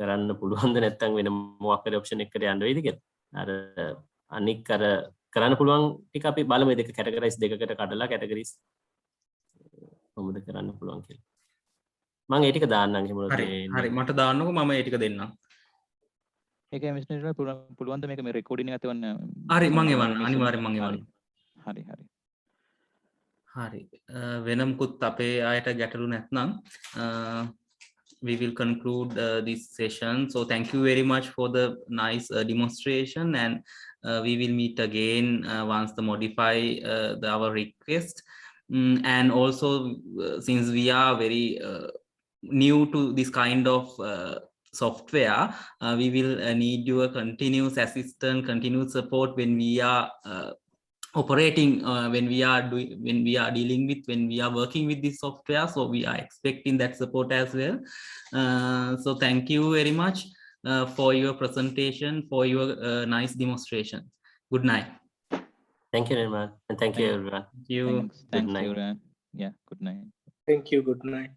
Speaker 5: කරන්න පුළුවන්ද නැත්නම් වෙන මොකක් හරි ඔප්ෂන් එකකට යන්න වෙයිද කියලා. අර අනික් අර කරන්න පුළුවන් ටික අපි බලමු දෙක කැටගරයිස් දෙකකට කඩලා කැටගරිස් කොහොමද කරන්න පුළුවන් කියලා. මම ඒ ටික දාන්නම් එහෙම
Speaker 3: හරි මට දාන්නකෝ මම ඒ ටික දෙන්නම්.
Speaker 1: ඒකයි මිස්ටර් පුළුවන් ද මේක මේ රෙකෝඩින් එකත් එවන්න?
Speaker 3: හරි මම එවන්න අනිවාර්යෙන් මම එවන්න.
Speaker 1: හරි හරි.
Speaker 3: හරි වෙනම්කුත් අපේ ආයත ගැටලු නැත්නම් we will conclude this session. So thank you very much for the nice demonstration, and we will meet again once the modify our request. And also since we are very new to this kind of software, we will need your continuous assistance, continuous support when we are operating, when we are dealing with, when we are working with this software. So we are expecting that support as well. So thank you very much for your presentation, for your nice demonstration. Good night.
Speaker 5: Thank you, Nirmal, and thank you everyone.
Speaker 3: Thank you.
Speaker 1: Thanks everyone. Yeah, good night.
Speaker 4: Thank you. Good night.